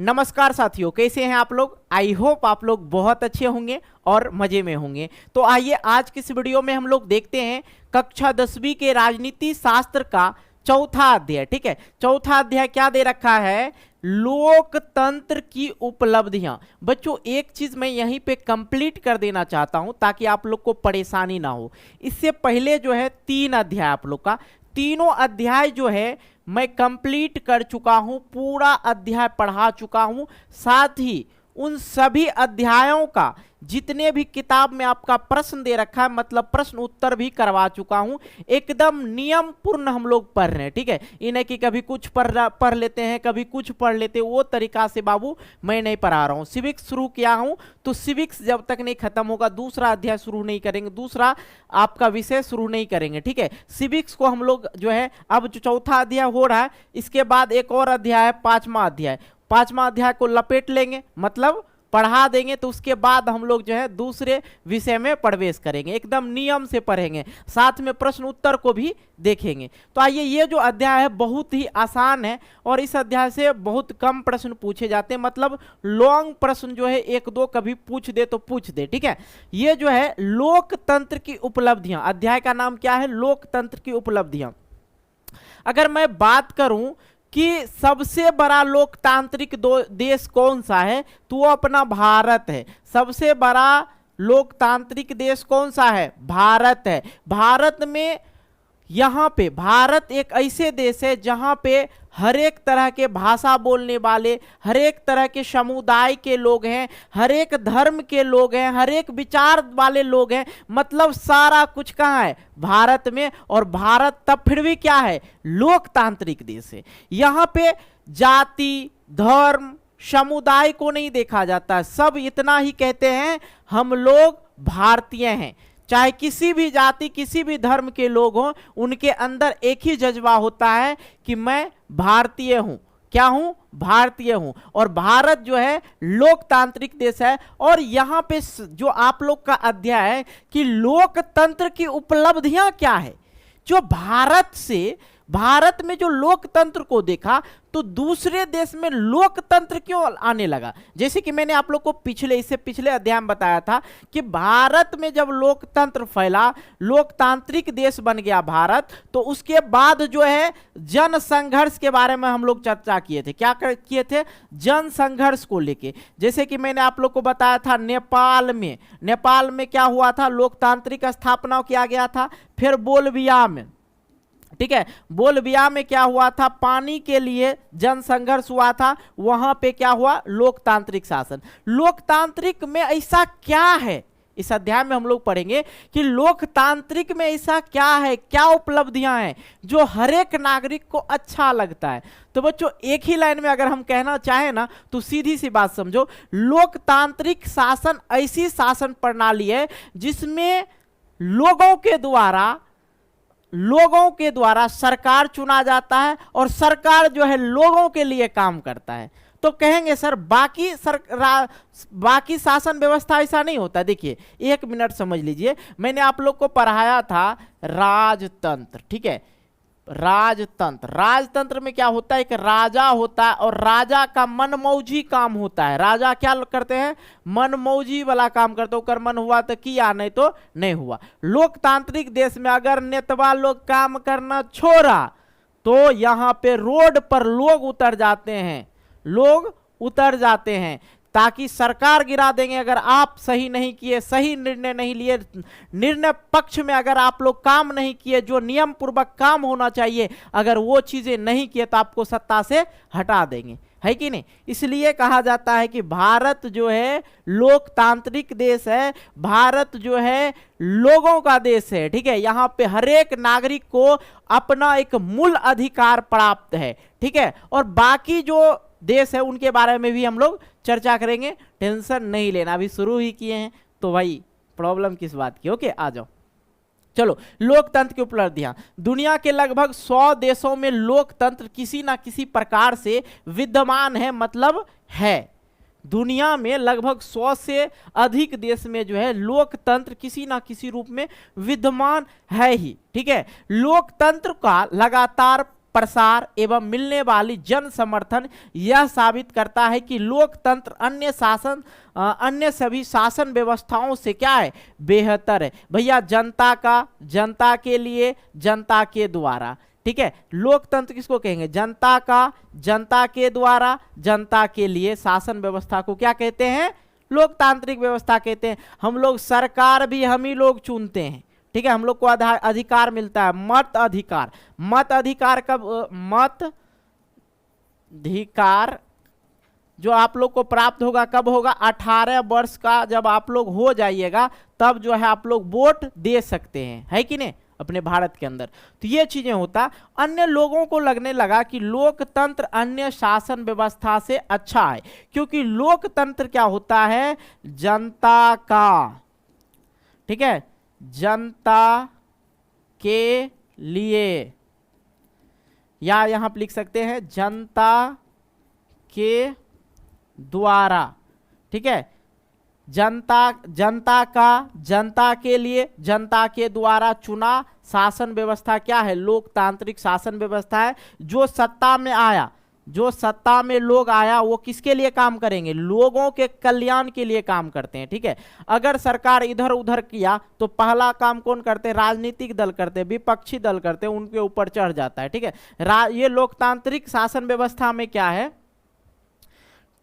नमस्कार साथियों, कैसे हैं आप लोग। आई होप आप लोग बहुत अच्छे होंगे और मजे में होंगे। तो आइए आज की इस वीडियो में हम लोग देखते हैं कक्षा 10वीं के राजनीति शास्त्र का चौथा अध्याय। ठीक है, चौथा अध्याय क्या दे रखा है, लोकतंत्र की उपलब्धियां। बच्चों एक चीज मैं यहीं पे कंप्लीट कर देना चाहता हूं ताकि आप लोग को परेशानी ना हो। इससे पहले जो है 3 अध्याय आप लोग का, तीनों अध्याय जो है मैं कंप्लीट कर चुका हूं, पूरा अध्याय पढ़ा चुका हूं। साथ ही उन सभी अध्यायों का जितने भी किताब में आपका प्रश्न दे रखा है, मतलब प्रश्न उत्तर भी करवा चुका हूं। एकदम नियम पूर्ण हम लोग पढ़ रहे हैं। ठीक है, इन्हें कि कभी कुछ पढ़ लेते हैं, कभी कुछ पढ़ लेते हैं, वो तरीका से बाबू मैं नहीं पढ़ा रहा हूं। सिविक्स शुरू किया हूं तो सिविक्स जब तक नहीं खत्म होगा दूसरा अध्याय शुरू नहीं करेंगे, दूसरा आपका विषय शुरू नहीं करेंगे। ठीक है, सिविक्स को हम लोग जो है अब जो चौथा अध्याय हो रहा है इसके बाद एक और अध्याय है, 5वां अध्याय। 5वां अध्याय को लपेट लेंगे, मतलब पढ़ा देंगे, तो उसके बाद हम लोग जो है दूसरे विषय में प्रवेश करेंगे। एकदम नियम से पढ़ेंगे, साथ में प्रश्न उत्तर को भी देखेंगे। तो आइए, ये जो अध्याय है बहुत ही आसान है और इस अध्याय से बहुत कम प्रश्न पूछे जाते हैं, मतलब लॉन्ग प्रश्न जो है 1-2 कभी पूछ दे तो पूछ दे। ठीक है, ये जो है लोकतंत्र की उपलब्धियां, अध्याय का नाम क्या है, लोकतंत्र की उपलब्धियां। अगर मैं बात करूं कि सबसे बड़ा लोकतांत्रिक देश कौन सा है, तो वो अपना भारत है। सबसे बड़ा लोकतांत्रिक देश कौन सा है, भारत है। भारत में यहाँ पे भारत एक ऐसे देश है जहाँ पे हर एक तरह के भाषा बोलने वाले, हर एक तरह के समुदाय के लोग हैं, हर एक धर्म के लोग हैं, हर एक विचार वाले लोग हैं। मतलब सारा कुछ कहाँ है, भारत में। और भारत तब फिर भी क्या है, लोकतांत्रिक देश है। यहाँ पे जाति, धर्म, समुदाय को नहीं देखा जाता। सब इतना ही कहते हैं, हम लोग भारतीय हैं। चाहे किसी भी जाति, किसी भी धर्म के लोग हों, उनके अंदर एक ही जज्बा होता है कि मैं भारतीय हूं। क्या हूं, भारतीय हूं। और भारत जो है लोकतांत्रिक देश है। और यहां पे जो आप लोग का अध्याय है कि लोकतंत्र की उपलब्धियां क्या है, जो भारत में जो लोकतंत्र को देखा तो दूसरे देश में लोकतंत्र क्यों आने लगा। जैसे कि मैंने आप लोग को इससे पिछले अध्याय में बताया था कि भारत में जब लोकतंत्र फैला, लोकतांत्रिक देश बन गया भारत, तो उसके बाद जो है जन संघर्ष के बारे में हम लोग चर्चा किए थे। क्या किए थे, जन संघर्ष को लेके। जैसे कि मैंने आप लोग को बताया था नेपाल में क्या हुआ था, लोकतांत्रिक स्थापना किया गया था। फिर बोल्विया में, ठीक है, बोल्विया में क्या हुआ था, पानी के लिए जन संघर्ष हुआ था, वहां पे क्या हुआ, लोकतांत्रिक शासन। लोकतांत्रिक में ऐसा क्या है, इस अध्याय में हम लोग पढ़ेंगे कि लोकतांत्रिक में ऐसा क्या है, क्या उपलब्धियां हैं जो हर एक नागरिक को अच्छा लगता है। तो बच्चों एक ही लाइन में अगर हम कहना चाहें ना तो सीधी सी बात समझो, लोकतांत्रिक शासन ऐसी शासन प्रणाली है जिसमें लोगों के द्वारा सरकार चुना जाता है और सरकार जो है लोगों के लिए काम करता है। तो कहेंगे सर बाकी शासन व्यवस्था ऐसा नहीं होता। देखिए 1 मिनट समझ लीजिए, मैंने आप लोग को पढ़ाया था राजतंत्र। ठीक है, राजतंत्र में क्या होता है, एक राजा होता है और राजा का मनमौजी काम होता है। राजा क्या करते हैं, मनमौजी वाला काम करते हो, कर मन हुआ तो किया, नहीं तो नहीं हुआ। लोकतांत्रिक देश में अगर नेतवा लोग काम करना छोड़ा तो यहां पे रोड पर लोग उतर जाते हैं ताकि सरकार गिरा देंगे अगर आप सही नहीं किए, सही निर्णय नहीं लिए, निर्णय पक्ष में अगर आप लोग काम नहीं किए, जो नियम पूर्वक काम होना चाहिए, अगर वो चीजें नहीं किए तो आपको सत्ता से हटा देंगे, है कि नहीं। इसलिए कहा जाता है कि भारत जो है लोकतांत्रिक देश है, भारत जो है लोगों का देश है। ठीक है, यहाँ पे हर एक नागरिक को अपना एक मूल अधिकार प्राप्त है। ठीक है, और बाकी जो देश है उनके बारे में भी हम लोग चर्चा करेंगे, टेंशन नहीं लेना, अभी शुरू ही किए हैं तो भाई प्रॉब्लम किस बात की। ओके, आ जाओ। चलो, लोकतंत्र की उपलब्धियां। दुनिया के लगभग 100 देशों में लोकतंत्र किसी ना किसी प्रकार से विद्यमान है, मतलब है। दुनिया में लगभग 100 से अधिक देश में जो है लोकतंत्र किसी ना किसी रूप में विद्यमान है ही। ठीक है, लोकतंत्र का लगातार प्रसार एवं मिलने वाली जन समर्थन यह साबित करता है कि लोकतंत्र अन्य सभी शासन व्यवस्थाओं से क्या है, बेहतर है। भैया जनता का, जनता के लिए, जनता के द्वारा, ठीक है। लोकतंत्र किसको कहेंगे, जनता का, जनता के द्वारा, जनता के लिए शासन व्यवस्था को क्या कहते हैं, लोकतांत्रिक व्यवस्था कहते हैं। हम लोग सरकार भी हम ही लोग चुनते हैं, ठीक है। हम लोग को अधिकार मिलता है, मत अधिकार। मत अधिकार कब, मत अधिकार जो आप लोग को प्राप्त होगा कब होगा, 18 वर्ष का जब आप लोग हो जाइएगा तब जो है आप लोग वोट दे सकते हैं, है कि नहीं, अपने भारत के अंदर। तो ये चीजें होता। अन्य लोगों को लगने लगा कि लोकतंत्र अन्य शासन व्यवस्था से अच्छा है, क्योंकि लोकतंत्र क्या होता है, जनता का, ठीक है, जनता के लिए, या यहां पर लिख सकते हैं जनता के द्वारा, ठीक है। जनता का, जनता के लिए, जनता के द्वारा चुना शासन व्यवस्था क्या है, लोकतांत्रिक शासन व्यवस्था है। जो सत्ता में आया, जो सत्ता में लोग आया वो किसके लिए काम करेंगे, लोगों के कल्याण के लिए काम करते हैं, ठीक है। अगर सरकार इधर उधर किया तो पहला काम कौन करते हैं, राजनीतिक दल करते हैं, विपक्षी दल करते हैं, उनके ऊपर चढ़ जाता है, ठीक है। ये लोकतांत्रिक शासन व्यवस्था में क्या है,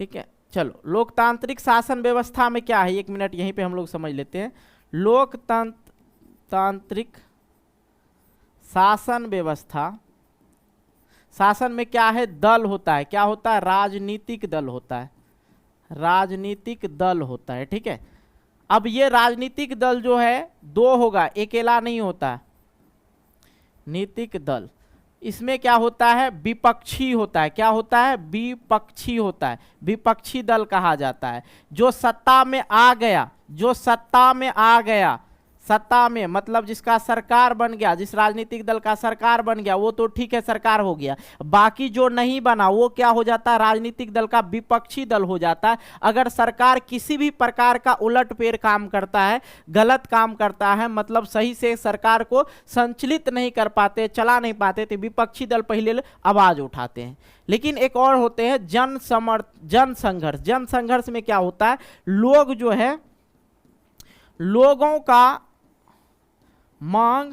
ठीक है। चलो लोकतांत्रिक शासन व्यवस्था में क्या है, एक मिनट यहीं पे हम लोग समझ लेते हैं। लोकतांत्रिक शासन व्यवस्था, शासन में क्या है, दल होता है, क्या होता है, राजनीतिक दल होता है, राजनीतिक दल होता है, ठीक है। अब ये राजनीतिक दल जो है दो होगा, अकेला नहीं होता है, नीतिक दल। इसमें क्या होता है, विपक्षी होता है, क्या होता है, विपक्षी होता है, विपक्षी दल कहा जाता है। जो सत्ता में आ गया, जो सत्ता में आ गया, सत्ता में मतलब जिसका सरकार बन गया, जिस राजनीतिक दल का सरकार बन गया वो तो ठीक है, सरकार हो गया। बाकी जो नहीं बना वो क्या हो जाता है, राजनीतिक दल का विपक्षी दल हो जाता है। अगर सरकार किसी भी प्रकार का उलटफेर काम करता है, गलत काम करता है, मतलब सही से सरकार को संचालित नहीं कर पाते, चला नहीं पाते, तो विपक्षी दल पहले आवाज उठाते हैं। लेकिन एक और होते हैं जन संघर्ष। जन संघर्ष में क्या होता है, लोग जो है, लोगों का मांग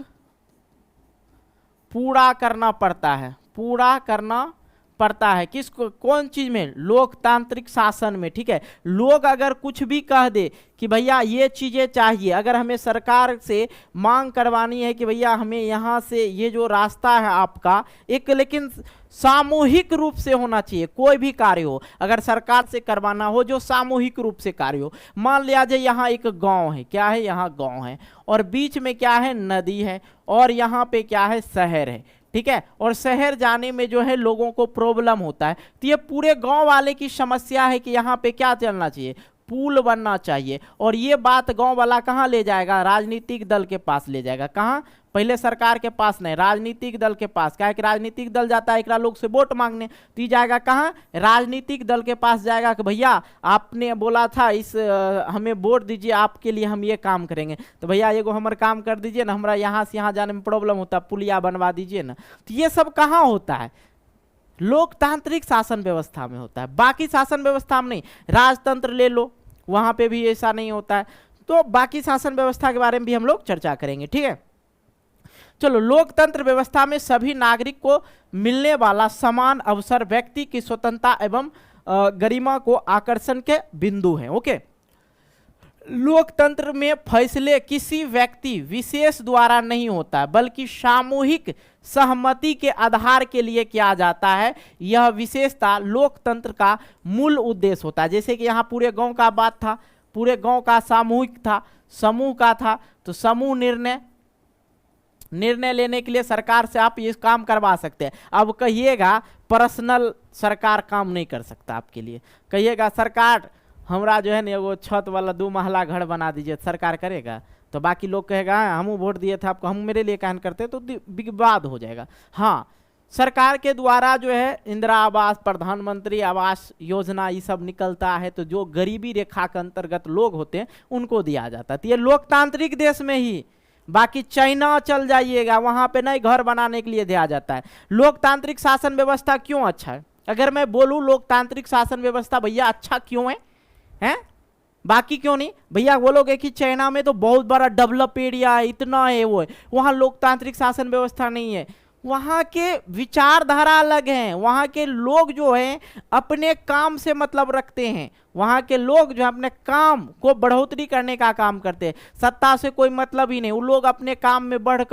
पूरा करना पड़ता है, पूरा करना पड़ता है, किसको, कौन चीज में, लोकतांत्रिक शासन में, ठीक है। लोग अगर कुछ भी कह दे कि भैया ये चीजें चाहिए, अगर हमें सरकार से मांग करवानी है कि भैया हमें यहाँ से ये जो रास्ता है आपका, एक लेकिन सामूहिक रूप से होना चाहिए, कोई भी कार्य हो अगर सरकार से करवाना हो जो सामूहिक रूप से कार्य हो। मान लिया जाए यहाँ एक गांव है, क्या है, यहाँ गांव है और बीच में क्या है, नदी है, और यहाँ पे क्या है, शहर है, ठीक है। और शहर जाने में जो है लोगों को प्रॉब्लम होता है, तो ये पूरे गांव वाले की समस्या है कि यहाँ पे क्या चलना चाहिए, पुल बनना चाहिए। और ये बात गांव वाला कहाँ ले जाएगा, राजनीतिक दल के पास ले जाएगा। कहाँ, पहले सरकार के पास नहीं, राजनीतिक दल के पास। क्या है कि राजनीतिक दल जाता है एकरा लोग से वोट मांगने, तो ये जाएगा कहाँ, राजनीतिक दल के पास जाएगा कि भैया आपने बोला था इस हमें वोट दीजिए, आपके लिए हम ये काम करेंगे, तो भैया एगो हमारा काम कर दीजिए ना, हमारा यहाँ से यहाँ जाने में प्रॉब्लम होता है, पुलिया बनवा दीजिए ना। तो ये सब कहाँ होता है, लोकतांत्रिक शासन व्यवस्था में होता है, बाकी शासन व्यवस्था में नहीं। राजतंत्र ले लो, वहां पे भी ऐसा नहीं होता है। तो बाकी शासन व्यवस्था के बारे में भी हम लोग चर्चा करेंगे, ठीक है। चलो, लोकतंत्र व्यवस्था में सभी नागरिक को मिलने वाला समान अवसर व्यक्ति की स्वतंत्रता एवं गरिमा को आकर्षण के बिंदु हैं। ओके, लोकतंत्र में फैसले किसी व्यक्ति विशेष द्वारा नहीं होता है, बल्कि सामूहिक सहमति के आधार के लिए किया जाता है। यह विशेषता लोकतंत्र का मूल उद्देश्य होता है। जैसे कि यहाँ पूरे गांव का बात था, पूरे गांव का सामूहिक था, समूह का था, तो समूह निर्णय लेने के लिए सरकार से आप ये काम करवा सकते हैं। अब कहिएगा पर्सनल सरकार काम नहीं कर सकता आपके लिए, कहिएगा सरकार हमरा जो है ना वो छत वाला 2 महला घर बना दीजिए, सरकार करेगा? तो बाकी लोग कहेगा हम वोट दिए थे आपको, हम मेरे लिए कहन करते, तो विवाद हो जाएगा। हाँ, सरकार के द्वारा जो है इंदिरा आवास, प्रधानमंत्री आवास योजना ये सब निकलता है, तो जो गरीबी रेखा के अंतर्गत लोग होते हैं उनको दिया जाता है। तो ये लोकतांत्रिक देश में ही बाकी चाइना चल जाइएगा, वहां पे नहीं घर बनाने के लिए दिया जाता है। लोकतांत्रिक शासन व्यवस्था क्यों अच्छा है? अगर मैं बोलूं लोकतांत्रिक शासन व्यवस्था भैया अच्छा क्यों है, हैं? बाकी क्यों नहीं भैया? बोलोगे कि चाइना में तो बहुत बड़ा डेवलप एरिया है, इतना है वो है, वहां लोकतांत्रिक शासन व्यवस्था नहीं है। वहाँ के विचारधारा अलग हैं, वहाँ के लोग जो हैं अपने काम से मतलब रखते हैं, वहाँ के लोग जो अपने काम को बढ़ोतरी करने का काम करते हैं, सत्ता से कोई मतलब ही नहीं। वो लोग अपने काम में बढ़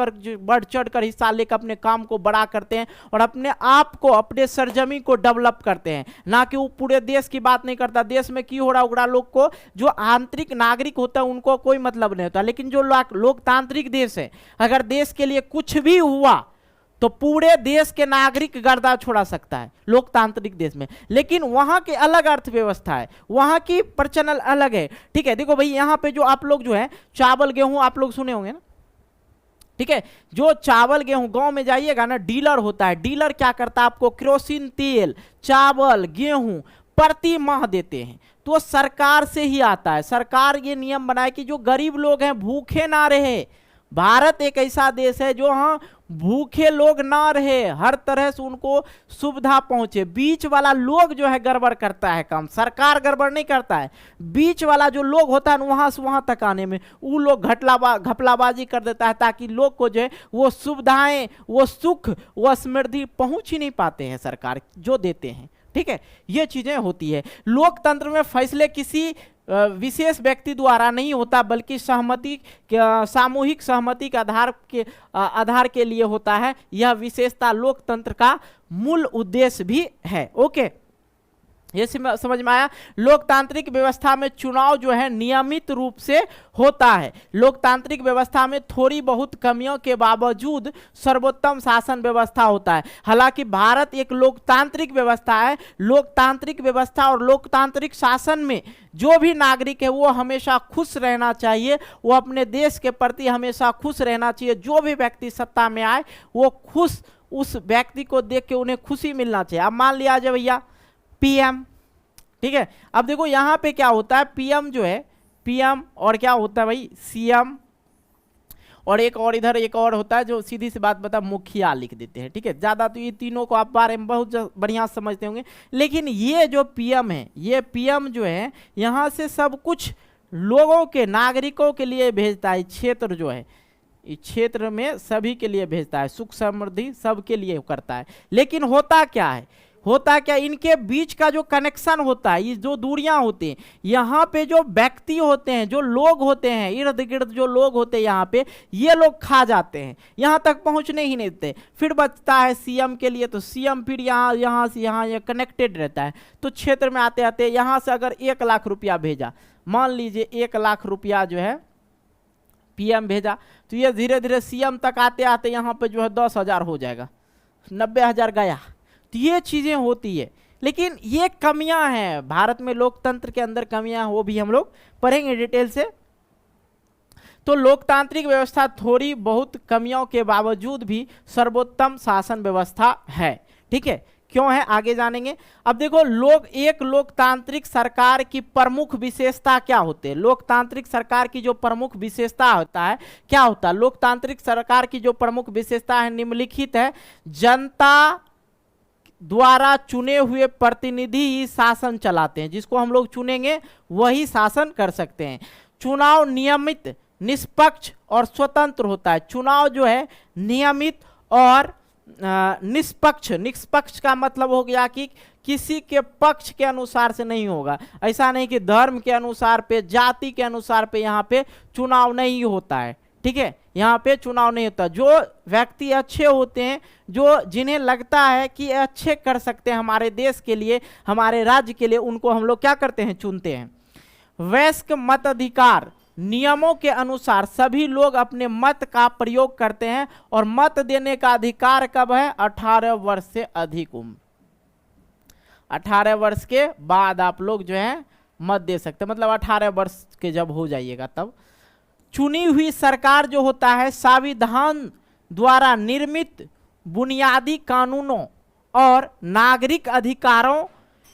चढ़ कर हिस्सा लेकर अपने काम को बड़ा करते हैं और अपने आप को, अपने सरजमी को डेवलप करते हैं, ना कि वो पूरे देश की बात नहीं करता। देश में की हो रहा उगड़ा लोग को, जो आंतरिक नागरिक होता है उनको कोई मतलब नहीं होता। लेकिन जो लोकतांत्रिक देश है, अगर देश के लिए कुछ भी हुआ तो पूरे देश के नागरिक गर्दा छोड़ा सकता है लोकतांत्रिक देश में। लेकिन वहां के अलग अर्थव्यवस्था है, वहां की प्रचलन अलग है। ठीक है, देखो भाई यहाँ पे जो आप लोग जो है चावल गेहूं आप लोग सुने होंगे ना, ठीक है, जो चावल गेहूं गांव में जाइएगा ना, डीलर होता है। डीलर क्या करता है, आपको केरोसिन तेल, चावल, गेहूं प्रति माह देते हैं। तो सरकार से ही आता है। सरकार ये नियम बनाए कि जो गरीब लोग हैं भूखे ना रहे। भारत एक ऐसा देश है जो हाँ भूखे लोग ना रहे, हर तरह से उनको सुविधा पहुंचे। बीच वाला लोग जो है गड़बड़ करता है काम, सरकार गड़बड़ नहीं करता है। बीच वाला जो लोग होता है वहां से वहां तक आने में वो लोग घपलाबाजी कर देता है, ताकि लोग को जो है वो सुविधाएं, वो सुख, वो समृद्धि पहुंच ही नहीं पाते हैं सरकार जो देते हैं। ठीक है, ये चीजें होती है। लोकतंत्र में फैसले किसी विशेष व्यक्ति द्वारा नहीं होता, बल्कि सहमति, सामूहिक सहमति के आधार के लिए होता है। यह विशेषता लोकतंत्र का मूल उद्देश्य भी है। ओके, ये समझ में आया। लोकतांत्रिक व्यवस्था में चुनाव जो है नियमित रूप से होता है। लोकतांत्रिक व्यवस्था में थोड़ी बहुत कमियों के बावजूद सर्वोत्तम शासन व्यवस्था होता है। हालांकि भारत एक लोकतांत्रिक व्यवस्था है। लोकतांत्रिक व्यवस्था और लोकतांत्रिक शासन में जो भी नागरिक है वो हमेशा खुश रहना चाहिए, वो अपने देश के प्रति हमेशा खुश रहना चाहिए। जो भी व्यक्ति सत्ता में आए वो खुश, उस व्यक्ति को देख के उन्हें खुशी मिलना चाहिए। अब मान लिया जाए भैया पीएम, ठीक है, अब देखो यहां पे क्या होता है, पीएम जो है, पीएम और क्या होता है भाई सीएम, और एक और इधर एक और होता है जो सीधी सी बात बता मुखिया लिख देते हैं। ठीक है, ज्यादा तो ये तीनों को आप बारे में बहुत बढ़िया समझते होंगे। लेकिन ये जो पीएम है, ये पीएम जो है यहां से सब कुछ लोगों के, नागरिकों के लिए भेजता है। क्षेत्र जो है इस क्षेत्र में सभी के लिए भेजता है, सुख समृद्धि सबके लिए करता है। लेकिन होता क्या है, होता क्या, इनके बीच का जो कनेक्शन होता है, ये जो दूरियां होती हैं, यहाँ पे जो व्यक्ति होते हैं, जो लोग होते हैं, इर्द गिर्द जो लोग होते हैं यहाँ पे, ये लोग खा जाते हैं, यहाँ तक पहुँचने ही नहीं देते। फिर बचता है सीएम के लिए, तो सीएम फिर यहाँ से यहाँ ये कनेक्टेड रहता है। तो क्षेत्र में आते आते यहाँ से अगर 1 लाख रुपया भेजा, मान लीजिए 1 लाख रुपया जो है पीएम भेजा, तो ये धीरे धीरे सीएम तक आते आते यहाँ पे जो है 10,000 हो जाएगा, 90,000 गया। तो ये चीजें होती है। लेकिन ये कमियां हैं भारत में, लोकतंत्र के अंदर कमियां, वो भी हम लोग पढ़ेंगे डिटेल से। तो लोकतांत्रिक व्यवस्था थोड़ी बहुत कमियों के बावजूद भी सर्वोत्तम शासन व्यवस्था है। ठीक है, क्यों है आगे जानेंगे। अब देखो एक लोकतांत्रिक सरकार की प्रमुख विशेषता क्या होती है। लोकतांत्रिक सरकार की जो प्रमुख विशेषता होता है क्या होता है, लोकतांत्रिक सरकार की जो प्रमुख विशेषता है निम्नलिखित है। जनता द्वारा चुने हुए प्रतिनिधि ही शासन चलाते हैं, जिसको हम लोग चुनेंगे वही शासन कर सकते हैं। चुनाव नियमित, निष्पक्ष और स्वतंत्र होता है। चुनाव जो है नियमित और निष्पक्ष का मतलब हो गया कि किसी के पक्ष के अनुसार से नहीं होगा। ऐसा नहीं कि धर्म के अनुसार पे, जाति के अनुसार पे यहाँ पे चुनाव नहीं होता है। ठीक है, यहाँ पे चुनाव नहीं होता। जो व्यक्ति अच्छे होते हैं, जो जिन्हें लगता है कि अच्छे कर सकते हैं हमारे देश के लिए, हमारे राज्य के लिए, उनको हम लोग क्या करते हैं, चुनते हैं। वयस्क मताधिकार, नियमों के अनुसार सभी लोग अपने मत का प्रयोग करते हैं और मत देने का अधिकार कब है, 18 वर्ष से अधिक उम्र। 18 वर्ष के बाद आप लोग जो है मत दे सकते, मतलब 18 वर्ष के जब हो जाइएगा तब। चुनी हुई सरकार जो होता है संविधान द्वारा निर्मित बुनियादी कानूनों और नागरिक अधिकारों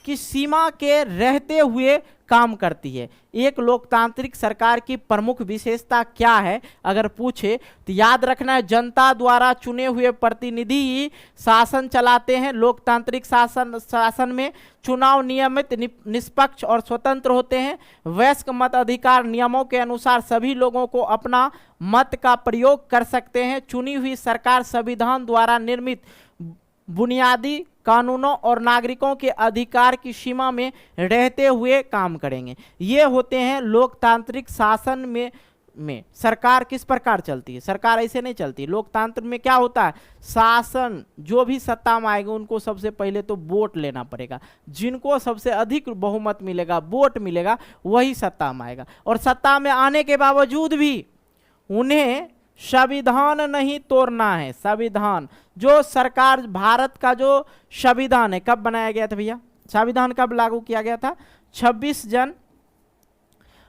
की सीमा के रहते हुए काम करती है। एक लोकतांत्रिक सरकार की प्रमुख विशेषता क्या है अगर पूछे तो याद रखना है, जनता द्वारा चुने हुए प्रतिनिधि शासन चलाते हैं। लोकतांत्रिक शासन में चुनाव नियमित, निष्पक्ष और स्वतंत्र होते हैं। वयस्क मत अधिकार नियमों के अनुसार सभी लोगों को अपना मत का प्रयोग कर सकते हैं। चुनी हुई सरकार संविधान द्वारा निर्मित बुनियादी कानूनों और नागरिकों के अधिकार की सीमा में रहते हुए काम करेंगे। ये होते हैं लोकतांत्रिक शासन में सरकार किस प्रकार चलती है। सरकार ऐसे नहीं चलती। लोकतंत्र में क्या होता है, शासन जो भी सत्ता में आएगा उनको सबसे पहले तो वोट लेना पड़ेगा। जिनको सबसे अधिक बहुमत मिलेगा, वोट मिलेगा, वही सत्ता में आएगा। और सत्ता में आने के बावजूद भी उन्हें संविधान नहीं तोड़ना है। संविधान जो सरकार, भारत का जो संविधान है, कब बनाया गया था भैया? संविधान कब लागू किया गया था? 26 जनवरी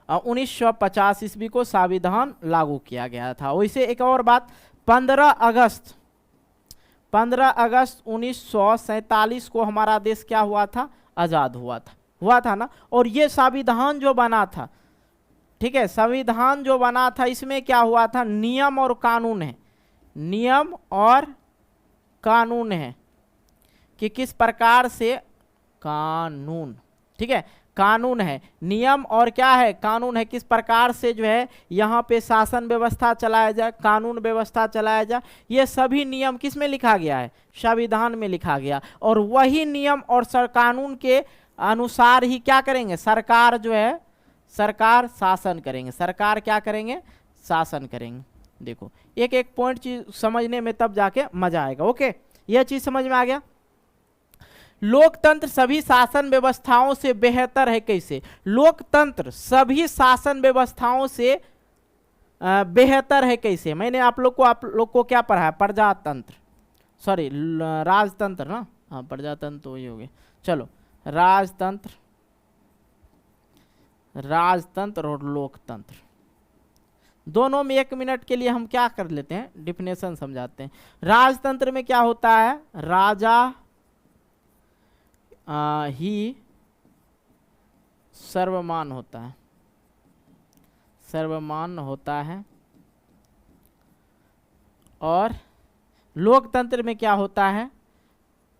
1950 ईस्वी को संविधान लागू किया गया था। वैसे एक और बात, 15 अगस्त 1947 को हमारा देश क्या हुआ था? आजाद हुआ था ना। और ये संविधान जो बना था, ठीक है, संविधान जो बना था इसमें क्या हुआ था? नियम और कानून है। नियम और कानून है कि किस प्रकार से कानून, ठीक है, कानून है। नियम और क्या है? कानून है। किस प्रकार से जो है यहाँ पे शासन व्यवस्था चलाया जाए, कानून व्यवस्था चलाया जाए, ये सभी नियम किस में लिखा गया है? संविधान में लिखा गया। और वही नियम और कानून के अनुसार ही क्या करेंगे? सरकार जो है, सरकार शासन करेंगे। सरकार क्या करेंगे? शासन करेंगे। देखो एक एक पॉइंट चीज समझने में तब जाके मजा आएगा। ओके, यह चीज समझ में आ गया। लोकतंत्र सभी शासन व्यवस्थाओं से बेहतर है। कैसे? लोकतंत्र सभी शासन व्यवस्थाओं से बेहतर है। कैसे? मैंने आप लोग को क्या पढ़ा है? प्रजातंत्र, सॉरी राजतंत्र ना, हाँ प्रजातंत्र तो वही हो गया। चलो, राजतंत्र और लोकतंत्र दोनों में 1 मिनट के लिए हम क्या कर लेते हैं? डिफिनेशन समझाते हैं। राजतंत्र में क्या होता है? राजा ही सर्वमान होता है, सर्वमान होता है। और लोकतंत्र में क्या होता है?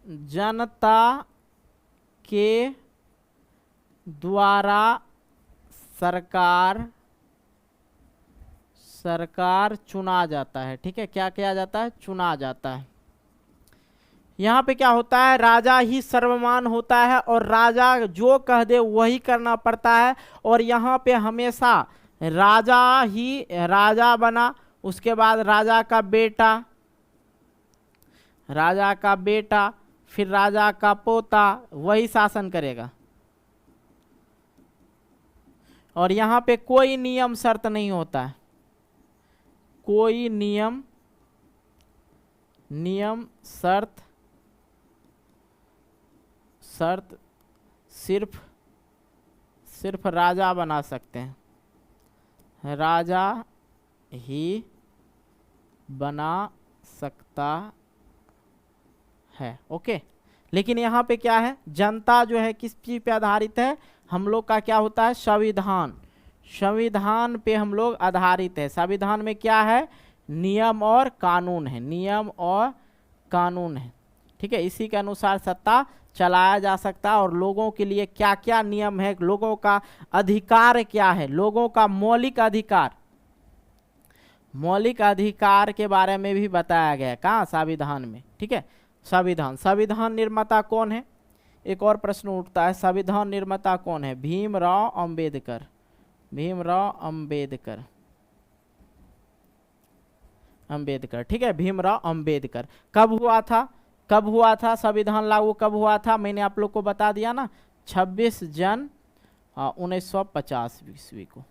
जनता के द्वारा सरकार चुना जाता है। ठीक है, क्या किया जाता है? चुना जाता है। यहाँ पे क्या होता है? राजा ही सर्वमान होता है और राजा जो कह दे वही करना पड़ता है। और यहाँ पे हमेशा राजा ही राजा बना, उसके बाद राजा का बेटा, फिर राजा का पोता, वही शासन करेगा। और यहाँ पे कोई नियम शर्त नहीं होता है। कोई नियम शर्त सिर्फ राजा बना सकते हैं। राजा ही बना सकता है। ओके, लेकिन यहाँ पे क्या है? जनता जो है किस चीज पे आधारित है? हम लोग का क्या होता है? संविधान पे हम लोग आधारित है। संविधान में क्या है? नियम और कानून है। नियम और कानून है, ठीक है। इसी के अनुसार सत्ता चलाया जा सकता है। और लोगों के लिए क्या क्या नियम है, लोगों का अधिकार क्या है, लोगों का मौलिक अधिकार के बारे में भी बताया गया है। कहाँ? संविधान में, ठीक है। संविधान निर्माता कौन है? एक और प्रश्न उठता है, संविधान निर्माता कौन है? भीमराव अंबेडकर, ठीक है, भीमराव अंबेडकर। कब हुआ था संविधान लागू? कब हुआ था? मैंने आप लोग को बता दिया ना, 26 जनवरी 1950 ईस्वी को।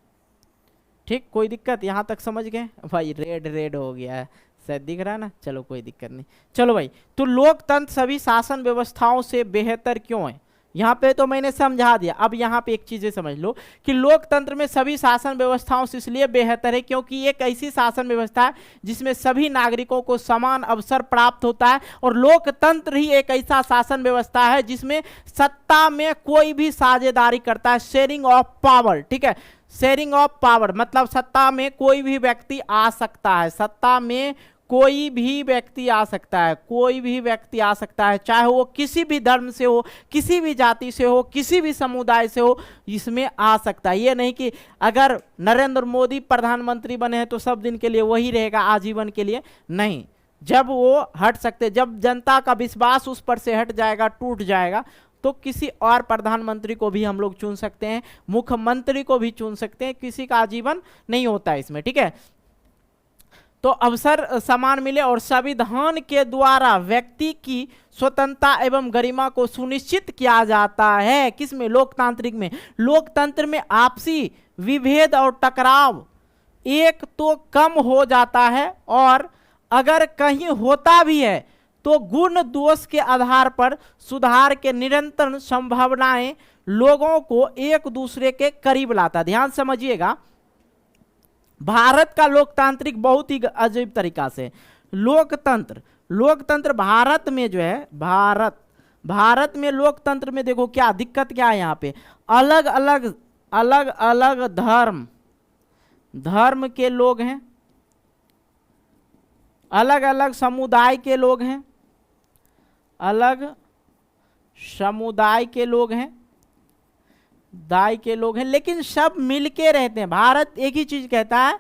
ठीक, कोई दिक्कत? यहाँ तक समझ गए भाई? रेड हो गया है शायद, दिख रहा है ना। चलो कोई दिक्कत नहीं। चलो भाई, तो लोकतंत्र सभी शासन व्यवस्थाओं से बेहतर क्यों है? यहाँ पे तो मैंने समझा दिया। अब यहाँ पे एक चीजें समझ लो कि लोकतंत्र में सभी शासन व्यवस्थाओं से इसलिए बेहतर है क्योंकि एक ऐसी शासन व्यवस्था है जिसमें सभी नागरिकों को समान अवसर प्राप्त होता है, और लोकतंत्र ही एक ऐसा शासन व्यवस्था है जिसमें सत्ता में कोई भी साझेदारी करता है, शेयरिंग ऑफ पावर। ठीक है, शेयरिंग ऑफ पावर मतलब सत्ता में कोई भी व्यक्ति आ सकता है, सत्ता में कोई भी व्यक्ति आ सकता है, कोई भी व्यक्ति आ सकता है, चाहे वो किसी भी धर्म से हो, किसी भी जाति से हो, किसी भी समुदाय से हो, इसमें आ सकता है। ये नहीं कि अगर नरेंद्र मोदी प्रधानमंत्री बने हैं तो सब दिन के लिए वही रहेगा, आजीवन के लिए नहीं। जब वो हट सकते, जब जनता का विश्वास उस पर से हट जाएगा, टूट जाएगा, तो किसी और प्रधानमंत्री को भी हम लोग चुन सकते हैं, मुख्यमंत्री को भी चुन सकते हैं, किसी का आजीवन नहीं होता है इसमें। ठीक है, तो अवसर समान मिले और संविधान के द्वारा व्यक्ति की स्वतंत्रता एवं गरिमा को सुनिश्चित किया जाता है। किसमें? लोकतांत्रिक में। लोकतंत्र में आपसी विभेद और टकराव एक तो कम हो जाता है, और अगर कहीं होता भी है तो गुण दोष के आधार पर सुधार के निरंतर संभावनाएं लोगों को एक दूसरे के करीब लाता। ध्यान समझिएगा, भारत का लोकतांत्रिक बहुत ही अजीब तरीका से लोकतंत्र भारत में जो है, भारत में लोकतंत्र में देखो क्या दिक्कत क्या है। यहाँ पे अलग अलग धर्म के लोग हैं, अलग अलग समुदाय के लोग हैं, अलग समुदाय के लोग हैं, लेकिन सब मिलके रहते हैं। भारत एक ही चीज कहता है,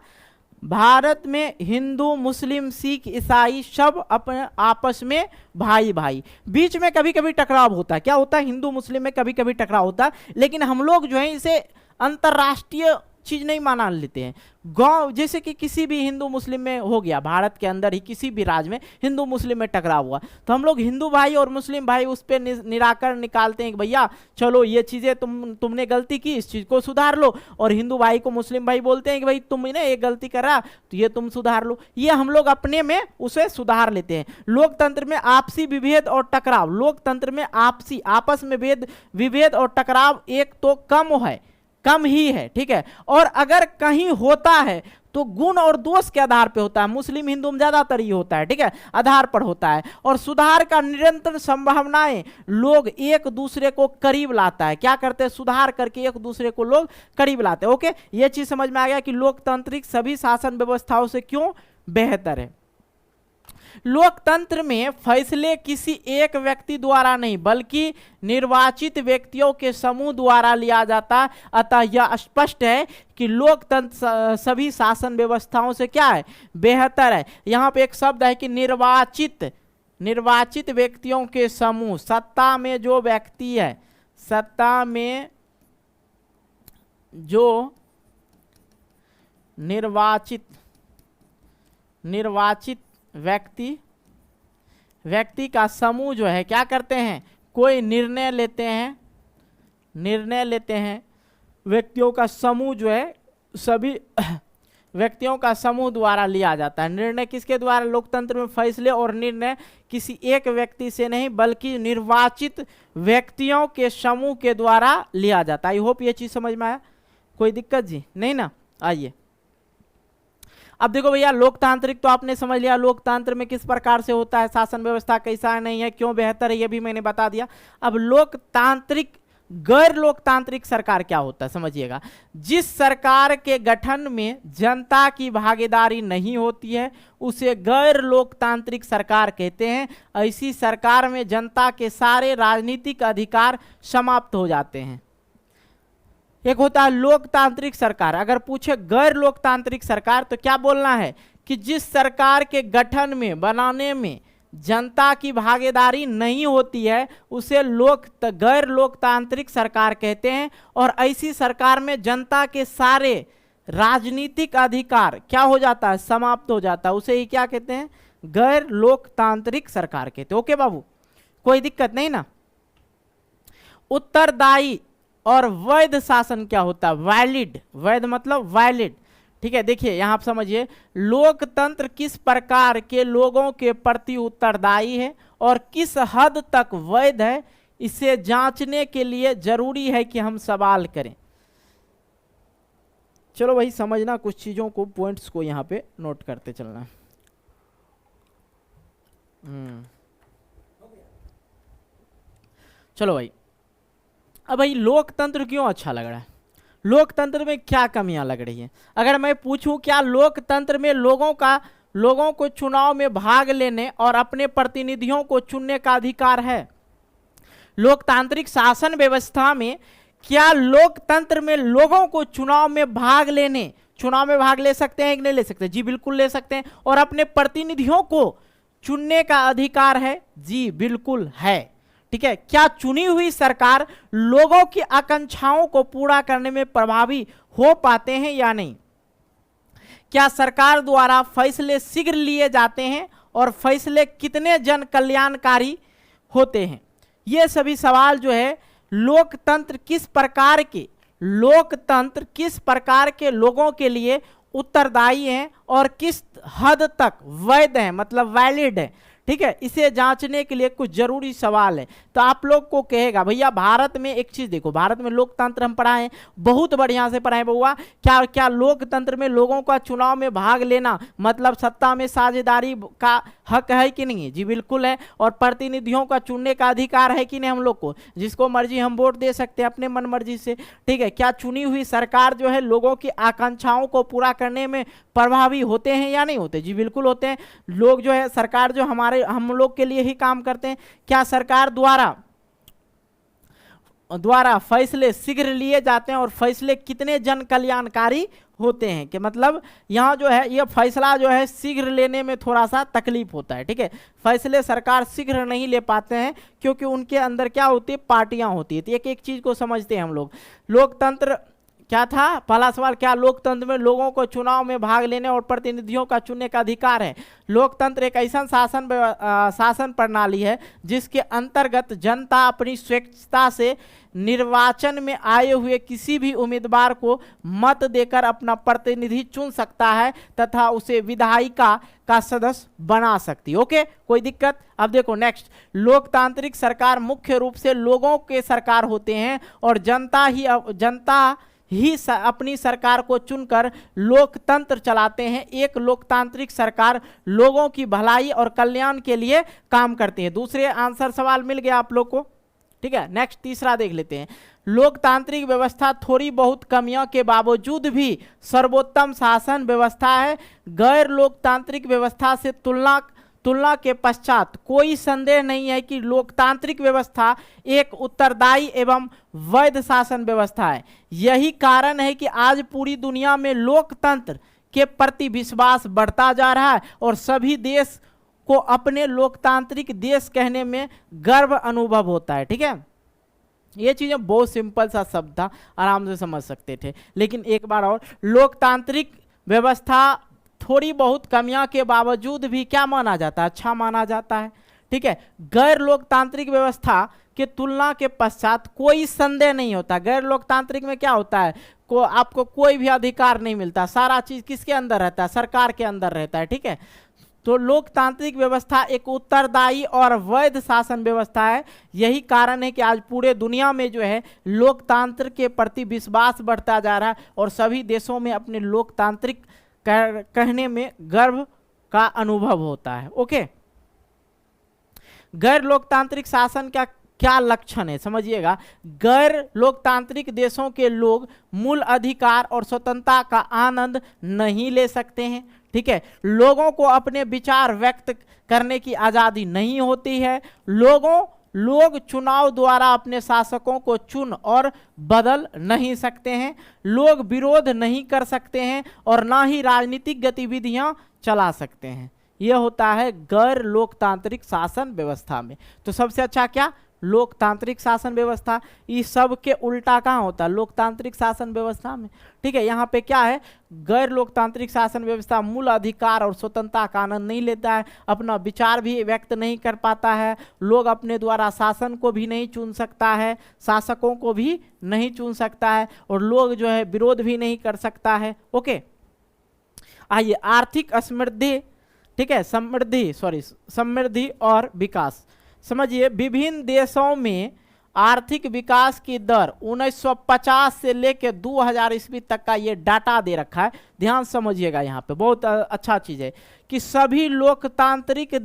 भारत में हिंदू, मुस्लिम, सिख, ईसाई सब अपने आपस में भाई भाई। बीच में कभी कभी टकराव होता है, क्या होता है? हिंदू मुस्लिम में कभी कभी टकराव होता है, लेकिन हम लोग जो है इसे अंतर्राष्ट्रीय चीज नहीं माना लेते हैं। गांव जैसे कि किसी भी हिंदू मुस्लिम में हो गया, भारत के अंदर ही किसी भी राज्य में हिंदू मुस्लिम में टकराव हुआ, तो हम लोग हिंदू भाई और मुस्लिम भाई उस पर निराकरण निकालते हैं कि भैया चलो ये चीजें तुमने गलती की, इस चीज को सुधार लो, और हिंदू भाई को मुस्लिम भाई बोलते हैं कि भाई तुमने ये गलती करा तो ये तुम सुधार लो। ये हम लोग अपने में उसे सुधार लेते हैं। लोकतंत्र में आपसी विभेद और टकराव, लोकतंत्र में आपस में विभेद और टकराव एक तो कम ही है। ठीक है, और अगर कहीं होता है तो गुण और दोष के आधार पे होता है। मुस्लिम हिंदू में ज्यादातर ये होता है, ठीक है, आधार पर होता है। और सुधार का निरंतर संभावनाएं लोग एक दूसरे को करीब लाता है। क्या करते हैं? सुधार करके एक दूसरे को लोग करीब लाते हैं। ओके, ये चीज समझ में आ गया कि लोकतांत्रिक सभी शासन व्यवस्थाओं से क्यों बेहतर है। लोकतंत्र में फैसले किसी एक व्यक्ति द्वारा नहीं बल्कि निर्वाचित व्यक्तियों के समूह द्वारा लिया जाता है। अतः यह स्पष्ट है कि लोकतंत्र सभी शासन व्यवस्थाओं से क्या है? बेहतर है। यहाँ पे एक शब्द है कि निर्वाचित व्यक्तियों के समूह। सत्ता में जो व्यक्ति है, सत्ता में जो निर्वाचित व्यक्ति का समूह जो है क्या करते हैं? कोई निर्णय लेते हैं। व्यक्तियों का समूह जो है सभी व्यक्तियों का समूह द्वारा लिया जाता है। निर्णय किसके द्वारा? लोकतंत्र में फैसले और निर्णय किसी एक व्यक्ति से नहीं बल्कि निर्वाचित व्यक्तियों के समूह के द्वारा लिया जाता है। आई होप ये चीज समझ में आया। कोई दिक्कत जी नहीं ना? आइए अब देखो भैया, लोकतांत्रिक तो आपने समझ लिया, लोकतंत्र में किस प्रकार से होता है, शासन व्यवस्था कैसा है, नहीं है, क्यों बेहतर है, ये भी मैंने बता दिया। अब लोकतांत्रिक गैर लोकतांत्रिक सरकार क्या होता है समझिएगा। जिस सरकार के गठन में जनता की भागीदारी नहीं होती है उसे गैर लोकतांत्रिक सरकार कहते हैं। ऐसी सरकार में जनता के सारे राजनीतिक अधिकार समाप्त हो जाते हैं। एक होता है लोकतांत्रिक सरकार। अगर पूछे गैर लोकतांत्रिक सरकार तो क्या बोलना है कि जिस सरकार के गठन में बनाने में जनता की भागीदारी नहीं होती है उसे गैर लोकतांत्रिक सरकार कहते हैं। और ऐसी सरकार में जनता के सारे राजनीतिक अधिकार क्या हो जाता है? समाप्त हो जाता है। उसे ही क्या कहते हैं? गैर लोकतांत्रिक सरकार कहते हैं। ओके बाबू, कोई दिक्कत नहीं ना? उत्तरदायी और वैध शासन क्या होता है? वैलिड, वैध मतलब वैलिड। ठीक है, देखिए यहां आप समझिए, लोकतंत्र किस प्रकार के लोगों के प्रति उत्तरदायी है और किस हद तक वैध है, इसे जांचने के लिए जरूरी है कि हम सवाल करें। चलो भाई समझना कुछ चीजों को, पॉइंट्स को यहां पे नोट करते चलना। चलो भाई, अब भाई लोकतंत्र क्यों अच्छा लग रहा है, लोकतंत्र में क्या कमियां लग रही हैं? अगर मैं पूछूं क्या लोकतंत्र में लोगों को चुनाव में भाग लेने और अपने प्रतिनिधियों को चुनने का अधिकार है? लोकतांत्रिक शासन व्यवस्था में क्या लोकतंत्र में लोगों को चुनाव में भाग ले सकते हैं कि नहीं ले सकते? जी बिल्कुल ले सकते हैं। और अपने प्रतिनिधियों को चुनने का अधिकार है? जी बिल्कुल है। ठीक है, क्या चुनी हुई सरकार लोगों की आकांक्षाओं को पूरा करने में प्रभावी हो पाते हैं या नहीं? क्या सरकार द्वारा फैसले शीघ्र लिए जाते हैं और फैसले कितने जन कल्याणकारी होते हैं? ये सभी सवाल जो है लोकतंत्र किस प्रकार के लोगों के लिए उत्तरदायी हैं और किस हद तक वैध हैं, मतलब वैलिड है। ठीक है, इसे जांचने के लिए कुछ जरूरी सवाल है। तो आप लोग को कहेगा भैया भारत में एक चीज देखो, भारत में लोकतंत्र हम पढ़ाए, बहुत बढ़िया से पढ़ाए बउआ। क्या लोकतंत्र में लोगों का चुनाव में भाग लेना मतलब सत्ता में साझेदारी का हक है कि नहीं? जी बिल्कुल है। और प्रतिनिधियों का चुनने का अधिकार है कि नहीं हम लोग को? जिसको मर्जी हम वोट दे सकते हैं अपने मन मर्जी से। ठीक है, क्या चुनी हुई सरकार जो है लोगों की आकांक्षाओं को पूरा करने में प्रभावी होते हैं या नहीं होते? जी बिल्कुल होते हैं। लोग जो है सरकार जो हम लोग के लिए ही काम करते हैं। क्या सरकार द्वारा फैसले शीघ्र लिए जाते हैं और फैसले कितने जन कल्याणकारी होते हैं? कि मतलब यहाँ जो है ये फैसला जो है शीघ्र लेने में थोड़ा सा तकलीफ होता है। ठीक है, फैसले सरकार शीघ्र नहीं ले पाते हैं क्योंकि उनके अंदर क्या होती है, पार्टियां होती है। तो एक एक चीज को समझते हैं हम लोग। लोकतंत्र क्या था, पहला सवाल, क्या लोकतंत्र में लोगों को चुनाव में भाग लेने और प्रतिनिधियों का चुनने का अधिकार है? लोकतंत्र एक ऐसा शासन प्रणाली है जिसके अंतर्गत जनता अपनी स्वेच्छा से निर्वाचन में आए हुए किसी भी उम्मीदवार को मत देकर अपना प्रतिनिधि चुन सकता है तथा उसे विधायिका का सदस्य बना सकती है। ओके, कोई दिक्कत? अब देखो नेक्स्ट, लोकतांत्रिक सरकार मुख्य रूप से लोगों के सरकार होते हैं और जनता ही अपनी सरकार को चुनकर लोकतंत्र चलाते हैं। एक लोकतांत्रिक सरकार लोगों की भलाई और कल्याण के लिए काम करती है। दूसरे आंसर सवाल मिल गया आप लोग को। ठीक है, नेक्स्ट तीसरा देख लेते हैं। लोकतांत्रिक व्यवस्था थोड़ी बहुत कमियों के बावजूद भी सर्वोत्तम शासन व्यवस्था है। गैर लोकतांत्रिक व्यवस्था से तुलना के पश्चात कोई संदेह नहीं है कि लोकतांत्रिक व्यवस्था एक उत्तरदायी एवं वैध शासन व्यवस्था है। यही कारण है कि आज पूरी दुनिया में लोकतंत्र के प्रति विश्वास बढ़ता जा रहा है और सभी देश को अपने लोकतांत्रिक देश कहने में गर्व अनुभव होता है। ठीक है, ये चीजें बहुत सिंपल सा शब्द था, आराम से समझ सकते थे। लेकिन एक बार और, लोकतांत्रिक व्यवस्था थोड़ी बहुत कमियां के बावजूद भी क्या माना जाता है, अच्छा माना जाता है। ठीक है, गैर लोकतांत्रिक व्यवस्था के तुलना के पश्चात कोई संदेह नहीं होता। गैर लोकतांत्रिक में क्या होता है, आपको कोई भी अधिकार नहीं मिलता, सारा चीज किसके अंदर रहता है, सरकार के अंदर रहता है। ठीक है, तो लोकतांत्रिक व्यवस्था एक उत्तरदायी और वैध शासन व्यवस्था है। यही कारण है कि आज पूरे दुनिया में जो है लोकतंत्र के प्रति विश्वास बढ़ता जा रहा है और सभी देशों में अपने लोकतांत्रिक कहने में गर्व का अनुभव होता है। ओके, गैर लोकतांत्रिक शासन का क्या लक्षण है समझिएगा। गैर लोकतांत्रिक देशों के लोग मूल अधिकार और स्वतंत्रता का आनंद नहीं ले सकते हैं। ठीक है, लोगों को अपने विचार व्यक्त करने की आजादी नहीं होती है। लोग चुनाव द्वारा अपने शासकों को चुन और बदल नहीं सकते हैं। लोग विरोध नहीं कर सकते हैं और ना ही राजनीतिक गतिविधियां चला सकते हैं। यह होता है गैर लोकतांत्रिक शासन व्यवस्था में। तो सबसे अच्छा क्या, लोकतांत्रिक शासन व्यवस्था। इस सब के उल्टा कहाँ होता है, लोकतांत्रिक शासन व्यवस्था में। ठीक है, यहाँ पे क्या है, गैर लोकतांत्रिक शासन व्यवस्था मूल अधिकार और स्वतंत्रता का आनंद नहीं लेता है, अपना विचार भी व्यक्त नहीं कर पाता है, लोग अपने द्वारा शासन को भी नहीं चुन सकता है, शासकों को भी नहीं चुन सकता है और लोग जो है विरोध भी नहीं कर सकता है। ओके, आइए आर्थिक समृद्धि, ठीक है, समृद्धि और विकास समझिए। विभिन्न देशों में आर्थिक विकास की दर 1950 से लेके 2000 ईस्वी तक का ये डाटा दे रखा है। ध्यान समझिएगा, यहाँ पे बहुत अच्छा चीज है कि सभी लोकतांत्रिक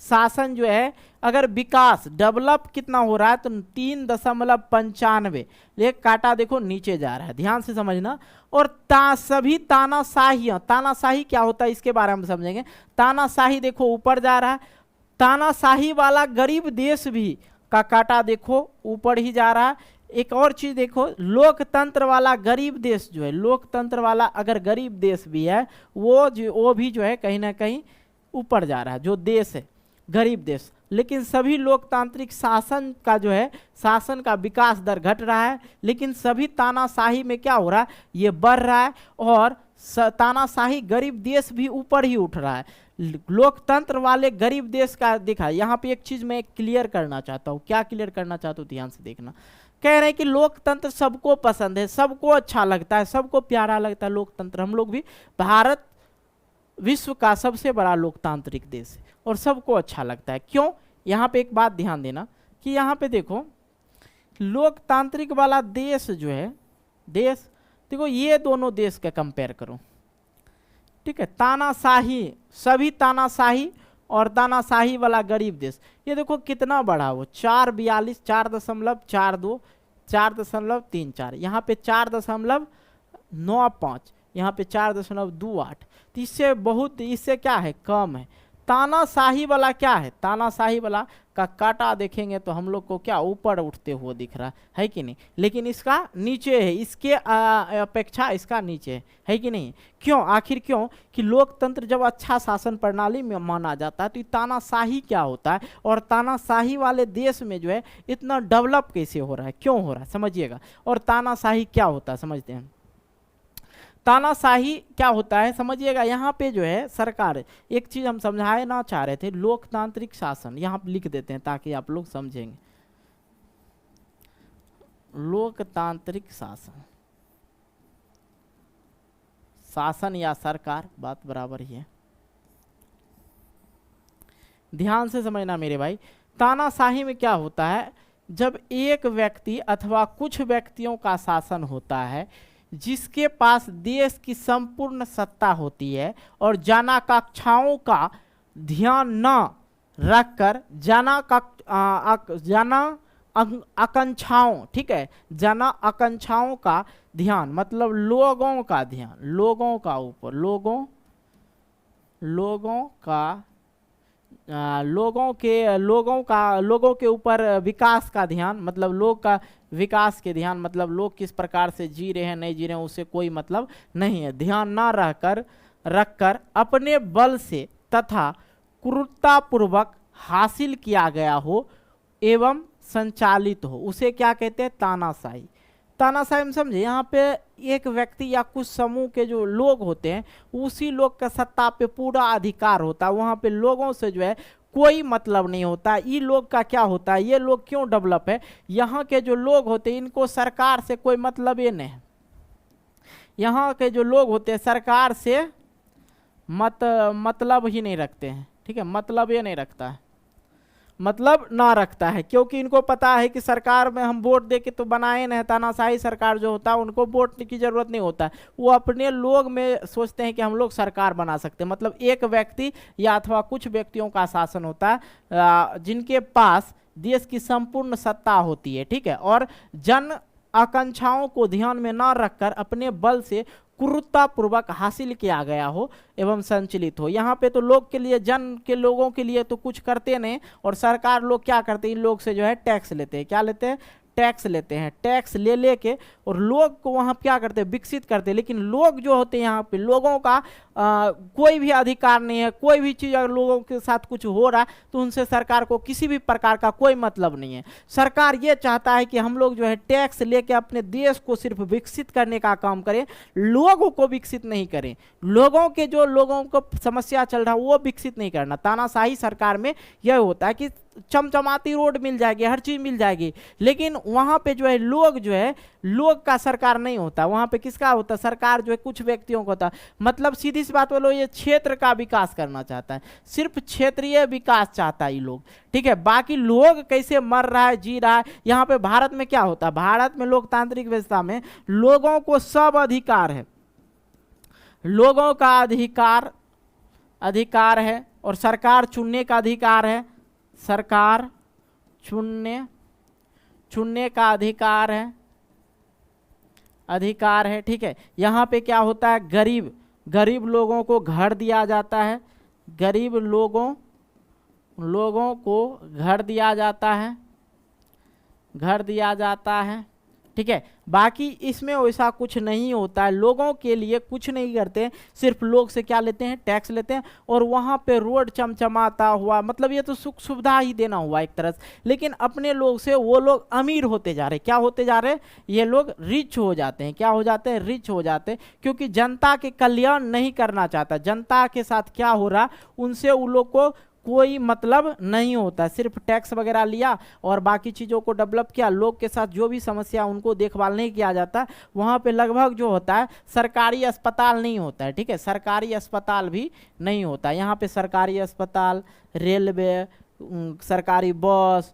शासन जो है, अगर विकास डेवलप कितना हो रहा है तो 3.95, एक काटा देखो नीचे जा रहा है, ध्यान से समझना। और सभी तानाशाही क्या होता है इसके बारे में समझेंगे। तानाशाही देखो ऊपर जा रहा है, तानाशाही वाला गरीब देश भी का काटा देखो ऊपर ही जा रहा है। एक और चीज देखो, लोकतंत्र वाला गरीब देश जो है, लोकतंत्र वाला अगर गरीब देश भी है वो भी जो है कहीं ना कहीं ऊपर जा रहा है, जो देश है गरीब देश। लेकिन सभी लोकतांत्रिक शासन का जो है, शासन का विकास दर घट रहा है, लेकिन सभी तानाशाही में क्या हो रहा है, ये बढ़ रहा है। और तानाशाही गरीब देश भी ऊपर ही उठ रहा है। लोकतंत्र वाले गरीब देश का देखा, यहाँ पे एक चीज मैं क्लियर करना चाहता हूँ। क्या क्लियर करना चाहता हूँ, ध्यान से देखना। कह रहे हैं कि लोकतंत्र सबको पसंद है, सबको अच्छा लगता है, सबको प्यारा लगता है लोकतंत्र। हम लोग भी, भारत विश्व का सबसे बड़ा लोकतांत्रिक देश है और सबको अच्छा लगता है। क्यों? यहाँ पे एक बात ध्यान देना कि यहाँ पे देखो, लोकतांत्रिक वाला देश जो है, देश देखो ये दोनों देश का कंपेयर करो, ठीक है। तानाशाही, सभी तानाशाही और तानाशाही वाला गरीब देश, ये देखो कितना बड़ा, वो 4.42, 4.42, 4.34, यहाँ पे 4.95, यहाँ पे 4.28। तो इससे क्या है, कम है। तानाशाही वाला क्या है, तानाशाही वाला का काटा देखेंगे तो हम लोग को क्या ऊपर उठते हुए दिख रहा है कि नहीं, लेकिन इसका नीचे है, इसके अपेक्षा इसका नीचे है कि नहीं। क्यों? आखिर क्यों? कि लोकतंत्र जब अच्छा शासन प्रणाली में माना जाता है तो तानाशाही क्या होता है, और तानाशाही वाले देश में जो है इतना डेवलप कैसे हो रहा है, क्यों हो रहा है, समझिएगा। और तानाशाही क्या होता है समझते हैं। तानाशाही क्या होता है समझिएगा। यहाँ पे जो है सरकार, एक चीज हम समझाना चाह रहे थे, लोकतांत्रिक शासन यहाँ पे लिख देते हैं ताकि आप लोग समझेंगे। लोकतांत्रिक शासन, शासन या सरकार बात बराबर ही है, ध्यान से समझना मेरे भाई। तानाशाही में क्या होता है, जब एक व्यक्ति अथवा कुछ व्यक्तियों का शासन होता है जिसके पास देश की संपूर्ण सत्ता होती है और जनाकांक्षाओं का ध्यान न रखकर आकांक्षाओं, ठीक है, जन आकांक्षाओं का ध्यान, मतलब लोगों का ध्यान, लोगों का ऊपर, लोगों के ऊपर विकास का ध्यान, मतलब लोग का विकास के ध्यान, मतलब लोग किस प्रकार से जी रहे हैं नहीं जी रहे हैं उससे कोई मतलब नहीं है। ध्यान ना रखकर अपने बल से तथा क्रूरतापूर्वक हासिल किया गया हो एवं संचालित हो, उसे क्या कहते हैं, तानाशाही। तानाशाही में समझे, यहाँ पे एक व्यक्ति या कुछ समूह के जो लोग होते हैं उसी लोग का सत्ता पे पूरा अधिकार होता है। वहाँ पे लोगों से जो है कोई मतलब नहीं होता। ये लोग का क्या होता है, ये लोग क्यों डेवलप है, यहाँ के जो लोग होते हैं इनको सरकार से कोई मतलब ये नहीं है। यहाँ के जो लोग होते हैं सरकार से मतलब ही नहीं रखते हैं, ठीक है, मतलब ये नहीं रखता है, मतलब ना रखता है, क्योंकि इनको पता है कि सरकार में हम वोट दे के तो बनाए नहीं। तानाशाही सरकार जो होता है उनको वोट की जरूरत नहीं होता है, वो अपने लोग में सोचते हैं कि हम लोग सरकार बना सकते हैं। मतलब एक व्यक्ति या अथवा कुछ व्यक्तियों का शासन होता है जिनके पास देश की संपूर्ण सत्ता होती है, ठीक है, और जन आकांक्षाओं को ध्यान में न रखकर अपने बल से क्रूरतापूर्वक हासिल किया गया हो एवं संचालित हो। यहाँ पे तो लोग के लिए, जन के लोगों के लिए तो कुछ करते नहीं, और सरकार लोग क्या करते हैं, इन लोग से जो है टैक्स लेते हैं। क्या लेते हैं, टैक्स लेते हैं। टैक्स ले के और लोग को वहाँ क्या करते हैं, विकसित करते हैं। लेकिन लोग जो होते हैं यहाँ पे, लोगों का कोई भी अधिकार नहीं है। कोई भी चीज़ अगर लोगों के साथ कुछ हो रहा है तो उनसे सरकार को किसी भी प्रकार का कोई मतलब नहीं है। सरकार ये चाहता है कि हम लोग जो है टैक्स लेके अपने देश को सिर्फ विकसित करने का काम करें, लोगों को विकसित नहीं करें। लोगों को समस्या चल रहा है वो विकसित नहीं करना। तानाशाही सरकार में यह होता है कि चमचमाती रोड मिल जाएगी, हर चीज मिल जाएगी, लेकिन वहां पे जो है लोग जो है, लोग का सरकार नहीं होता, वहां पे किसका होता, सरकार जो है कुछ व्यक्तियों का होता। मतलब सीधी सी बात बोलो, ये क्षेत्र का विकास करना चाहता है, सिर्फ क्षेत्रीय विकास चाहता है ये लोग, ठीक है। बाकी लोग कैसे मर रहा है, जी रहा है, यहाँ पे भारत में क्या होता है, भारत में लोकतांत्रिक व्यवस्था में लोगों को सब अधिकार है, लोगों का अधिकार है, और सरकार चुनने का अधिकार है, सरकार चुनने का अधिकार है, ठीक है। यहाँ पे क्या होता है, गरीब लोगों को घर दिया जाता है, गरीब लोगों को घर दिया जाता है, ठीक है। बाकी इसमें वैसा कुछ नहीं होता है, लोगों के लिए कुछ नहीं करते, सिर्फ लोग से क्या लेते हैं, टैक्स लेते हैं, और वहाँ पे रोड चमचमाता हुआ, मतलब ये तो सुख सुविधा ही देना हुआ एक तरह से, लेकिन अपने लोग से वो लोग अमीर होते जा रहे, क्या होते जा रहे, ये लोग रिच हो जाते हैं, क्या हो जाते हैं, रिच हो जाते हैं, क्योंकि जनता के कल्याण नहीं करना चाहता, जनता के साथ क्या हो रहा, उनसे उन लोग को कोई मतलब नहीं होता, सिर्फ टैक्स वगैरह लिया और बाकी चीज़ों को डेवलप किया, लोग के साथ जो भी समस्या उनको देखभाल नहीं किया जाता। वहाँ पे लगभग जो होता है सरकारी अस्पताल नहीं होता है, ठीक है, सरकारी अस्पताल भी नहीं होता। यहाँ पे सरकारी अस्पताल, रेलवे, सरकारी बस,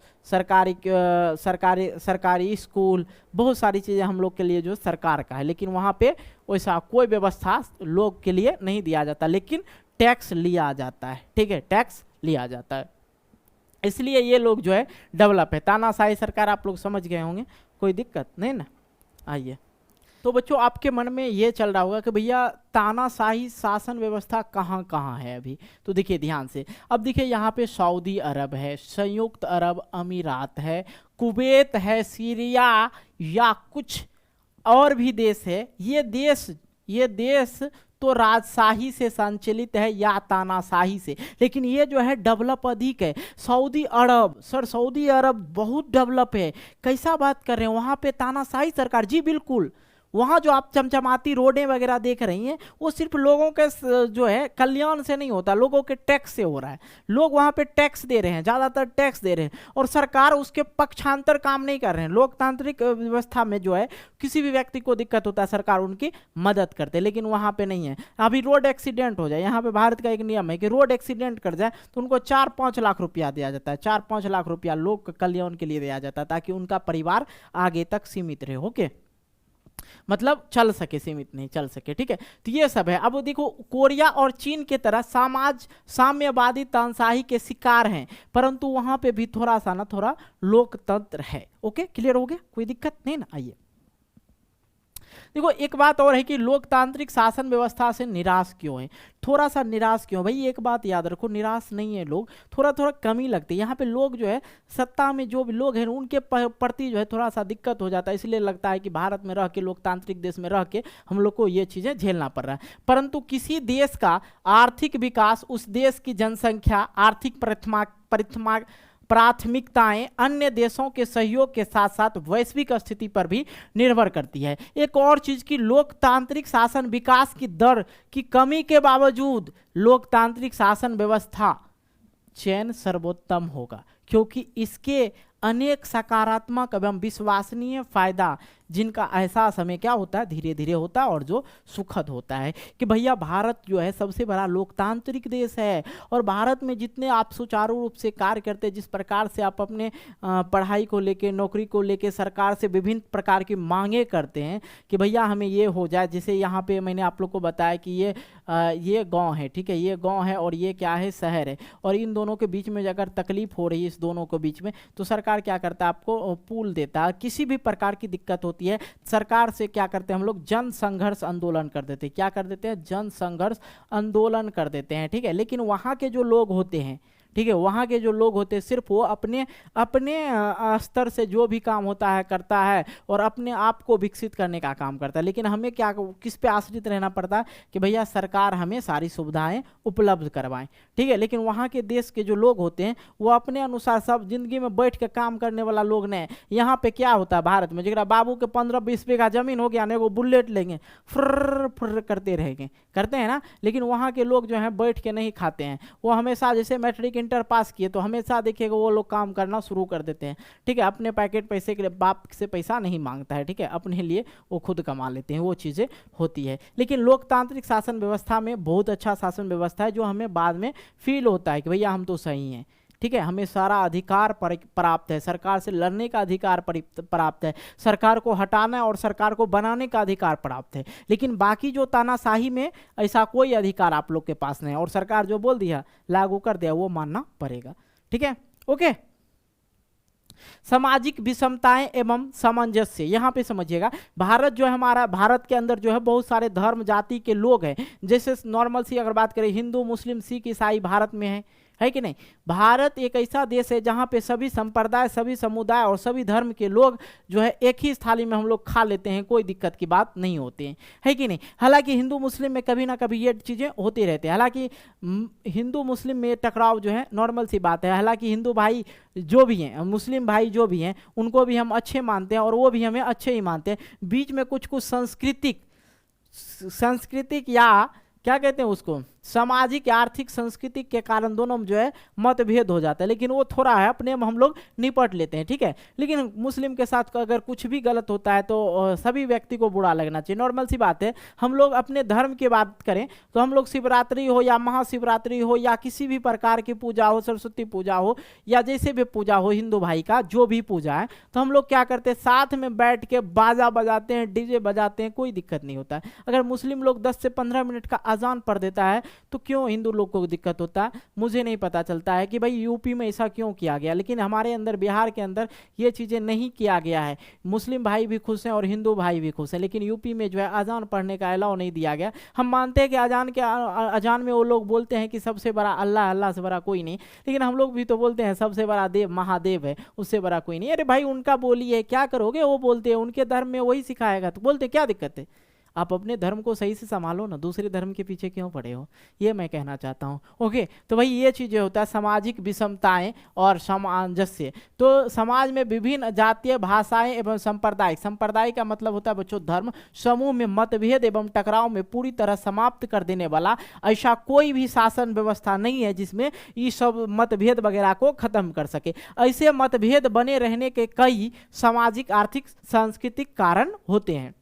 सरकारी स्कूल, बहुत सारी चीज़ें हम लोग के लिए जो सरकार का है, लेकिन वहाँ पे वैसा कोई व्यवस्था लोग के लिए नहीं दिया जाता, लेकिन टैक्स लिया जाता है, ठीक है, टैक्स लिया जाता है, इसलिए ये लोग जो है डेवलप है। तानाशाही सरकार आप लोग समझ गए होंगे, कोई दिक्कत नहीं ना। आइए, तो बच्चों आपके मन में ये चल रहा होगा कि भैया तानाशाही शासन व्यवस्था कहाँ कहाँ है अभी, तो देखिए ध्यान से, अब देखिए यहाँ पे सऊदी अरब है, संयुक्त अरब अमीरात है, कुवैत है, सीरिया या कुछ और भी देश है। ये देश तो राजशाही से संचालित है या तानाशाही से, लेकिन ये जो है डेवलप अधिक है। सऊदी अरब, सर सऊदी अरब बहुत डेवलप है, कैसा बात कर रहे हैं, वहाँ पे तानाशाही सरकार, जी बिल्कुल। वहाँ जो आप चमचमाती रोडें वगैरह देख रही हैं वो सिर्फ लोगों के जो है कल्याण से नहीं होता, लोगों के टैक्स से हो रहा है, लोग वहाँ पे टैक्स दे रहे हैं, ज़्यादातर टैक्स दे रहे हैं, और सरकार उसके पक्षांतर काम नहीं कर रहे हैं। लोकतांत्रिक व्यवस्था में जो है किसी भी व्यक्ति को दिक्कत होता है सरकार उनकी मदद करते, लेकिन वहाँ पे नहीं है। अभी रोड एक्सीडेंट हो जाए, यहाँ पे भारत का एक नियम है कि रोड एक्सीडेंट कर जाए तो उनको 4-5 लाख रुपया दिया जाता है, 4-5 लाख रुपया लोक कल्याण के लिए दिया जाता है, ताकि उनका परिवार आगे तक सीमित रहे, ओके, मतलब चल सके, सीमित नहीं चल सके, ठीक है। तो ये सब है। अब देखो कोरिया और चीन के तरह साम्यवादी तानाशाही के शिकार हैं, परंतु वहां पे भी थोड़ा सा ना थोड़ा लोकतंत्र है, ओके, क्लियर हो गया, कोई दिक्कत नहीं ना। आइए देखो एक बात और है कि लोकतांत्रिक शासन व्यवस्था से निराश क्यों है, थोड़ा सा निराश क्यों भाई, एक बात याद रखो, निराश नहीं है लोग, थोड़ा थोड़ा कमी लगती है। यहाँ पे लोग जो है सत्ता में जो भी लोग हैं उनके प्रति जो है थोड़ा सा दिक्कत हो जाता है, इसलिए लगता है कि भारत में रह के, लोकतांत्रिक देश में रह के हम लोग को ये चीज़ें झेलना पड़ रहा है। परंतु किसी देश का आर्थिक विकास उस देश की जनसंख्या, आर्थिक प्राथमिकताएं अन्य देशों के सहयोग के साथ साथ वैश्विक स्थिति पर भी निर्भर करती है। एक और चीज की लोकतांत्रिक शासन विकास की दर की कमी के बावजूद लोकतांत्रिक शासन व्यवस्था चयन सर्वोत्तम होगा, क्योंकि इसके अनेक सकारात्मक एवं विश्वसनीय फायदा जिनका एहसास हमें क्या होता है, धीरे धीरे होता है, और जो सुखद होता है कि भैया भारत जो है सबसे बड़ा लोकतांत्रिक देश है, और भारत में जितने आप सुचारू रूप से कार्य करते हैं, जिस प्रकार से आप अपने पढ़ाई को लेके, नौकरी को लेके सरकार से विभिन्न प्रकार की मांगे करते हैं कि भैया हमें ये हो जाए, जैसे यहाँ पे मैंने आप लोग को बताया कि ये गाँव है, ठीक है, ये गाँव है और ये क्या है, शहर है, और इन दोनों के बीच में अगर तकलीफ हो रही है इस दोनों के बीच में, तो सरकार क्या करता है, आपको पुल देता है। किसी भी प्रकार की दिक्कत होती है सरकार से क्या करते हैं हम लोग, जन संघर्ष आंदोलन कर देते हैं, क्या कर देते हैं, जन संघर्ष आंदोलन कर देते हैं, ठीक है। लेकिन वहाँ के जो लोग होते हैं, ठीक है, वहाँ के जो लोग होते हैं सिर्फ वो अपने स्तर से जो भी काम होता है करता है और अपने आप को विकसित करने का काम करता है, लेकिन हमें क्या, किस पे आश्रित रहना पड़ता है कि भैया सरकार हमें सारी सुविधाएं उपलब्ध करवाएं, ठीक है। लेकिन वहाँ के देश के जो लोग होते हैं वो अपने अनुसार सब जिंदगी में बैठ के काम करने वाला लोग नहीं। यहाँ पे क्या होता है भारत में, जरा बाबू के 15-20 बीघा जमीन हो गया ना, वो बुलेट लेंगे, फुर्र करते रहेंगे, करते हैं ना, लेकिन वहाँ के लोग जो हैं बैठ के नहीं खाते हैं, वो हमेशा जैसे मैट्रिक इंटर पास किए तो हमेशा देखिएगा वो लोग काम करना शुरू कर देते हैं, ठीक है। अपने पैकेट पैसे के लिए बाप से पैसा नहीं मांगता है, ठीक है, अपने लिए वो खुद कमा लेते हैं, वो चीज़ें होती है। लेकिन लोकतांत्रिक शासन व्यवस्था में बहुत अच्छा शासन व्यवस्था है, जो हमें बाद में फील होता है कि भैया हम तो सही हैं, ठीक है, हमें सारा अधिकार प्राप्त है, सरकार से लड़ने का अधिकार प्राप्त है, सरकार को हटाना और सरकार को बनाने का अधिकार प्राप्त है। लेकिन बाकी जो तानाशाही में ऐसा कोई अधिकार आप लोग के पास नहीं है, और सरकार जो बोल दिया लागू कर दिया वो मानना पड़ेगा, ठीक है। ओके, सामाजिक विषमताएं एवं सामंजस्य, यहाँ पे समझिएगा, भारत जो है हमारा, भारत के अंदर जो है बहुत सारे धर्म जाति के लोग हैं। जैसे नॉर्मल सी अगर बात करें, हिंदू मुस्लिम सिख ईसाई भारत में है कि नहीं। भारत एक ऐसा देश है जहाँ पे सभी संप्रदाय, सभी समुदाय और सभी धर्म के लोग जो है एक ही थाली में हम लोग खा लेते हैं, कोई दिक्कत की बात नहीं होती है कि नहीं। हालांकि हिंदू मुस्लिम में कभी ना कभी ये चीज़ें होती रहती है, हालांकि हिंदू मुस्लिम में टकराव जो है नॉर्मल सी बात है। हालांकि हिंदू भाई जो भी हैं, मुस्लिम भाई जो भी हैं, उनको भी हम अच्छे मानते हैं और वो भी हमें अच्छे ही मानते हैं। बीच में कुछ कुछ सांस्कृतिक या क्या कहते हैं उसको, सामाजिक आर्थिक सांस्कृतिक के कारण दोनों में जो है मतभेद हो जाता है, लेकिन वो थोड़ा है अपने में हम लोग निपट लेते हैं, ठीक है। लेकिन मुस्लिम के साथ अगर कुछ भी गलत होता है तो सभी व्यक्ति को बुरा लगना चाहिए, नॉर्मल सी बात है। हम लोग अपने धर्म की बात करें तो हम लोग शिवरात्रि हो या महाशिवरात्रि हो या किसी भी प्रकार की पूजा हो, सरस्वती पूजा हो या जैसे भी पूजा हो, हिंदू भाई का जो भी पूजा है, तो हम लोग क्या करते हैं, साथ में बैठ के बाजा बजाते हैं, डीजे बजाते हैं, कोई दिक्कत नहीं होता है। अगर मुस्लिम लोग 10 से 15 मिनट का अजान पढ़ देता है तो क्यों हिंदू लोग को दिक्कत होता है, मुझे नहीं पता चलता है कि भाई यूपी में ऐसा क्यों किया गया। लेकिन हमारे अंदर बिहार के अंदर ये चीज़ें नहीं किया गया है, मुस्लिम भाई भी खुश हैं और हिंदू भाई भी खुश हैं। लेकिन यूपी में जो है अजान पढ़ने का अलाउ नहीं दिया गया। हम मानते हैं कि अजान में वो लोग बोलते हैं कि सबसे बड़ा अल्लाह, अल्लाह से बड़ा कोई नहीं, लेकिन हम लोग भी तो बोलते हैं सबसे बड़ा देव महादेव है, उससे बड़ा कोई नहीं। अरे भाई उनका बोली है, क्या करोगे, वो बोलते हैं, उनके धर्म में वही सिखाएगा तो बोलते क्या दिक्कत है। आप अपने धर्म को सही से संभालो ना, दूसरे धर्म के पीछे क्यों पड़े हो, ये मैं कहना चाहता हूँ। ओके, तो भाई ये चीज़ें होता है सामाजिक विषमताएं और सामंजस्य। तो समाज में विभिन्न जातीय भाषाएं एवं संप्रदाय का मतलब होता है बच्चों धर्म समूह में मतभेद एवं टकराव में पूरी तरह समाप्त कर देने वाला ऐसा कोई भी शासन व्यवस्था नहीं है जिसमें ये सब मतभेद वगैरह को खत्म कर सके। ऐसे मतभेद बने रहने के कई सामाजिक, आर्थिक, सांस्कृतिक कारण होते हैं।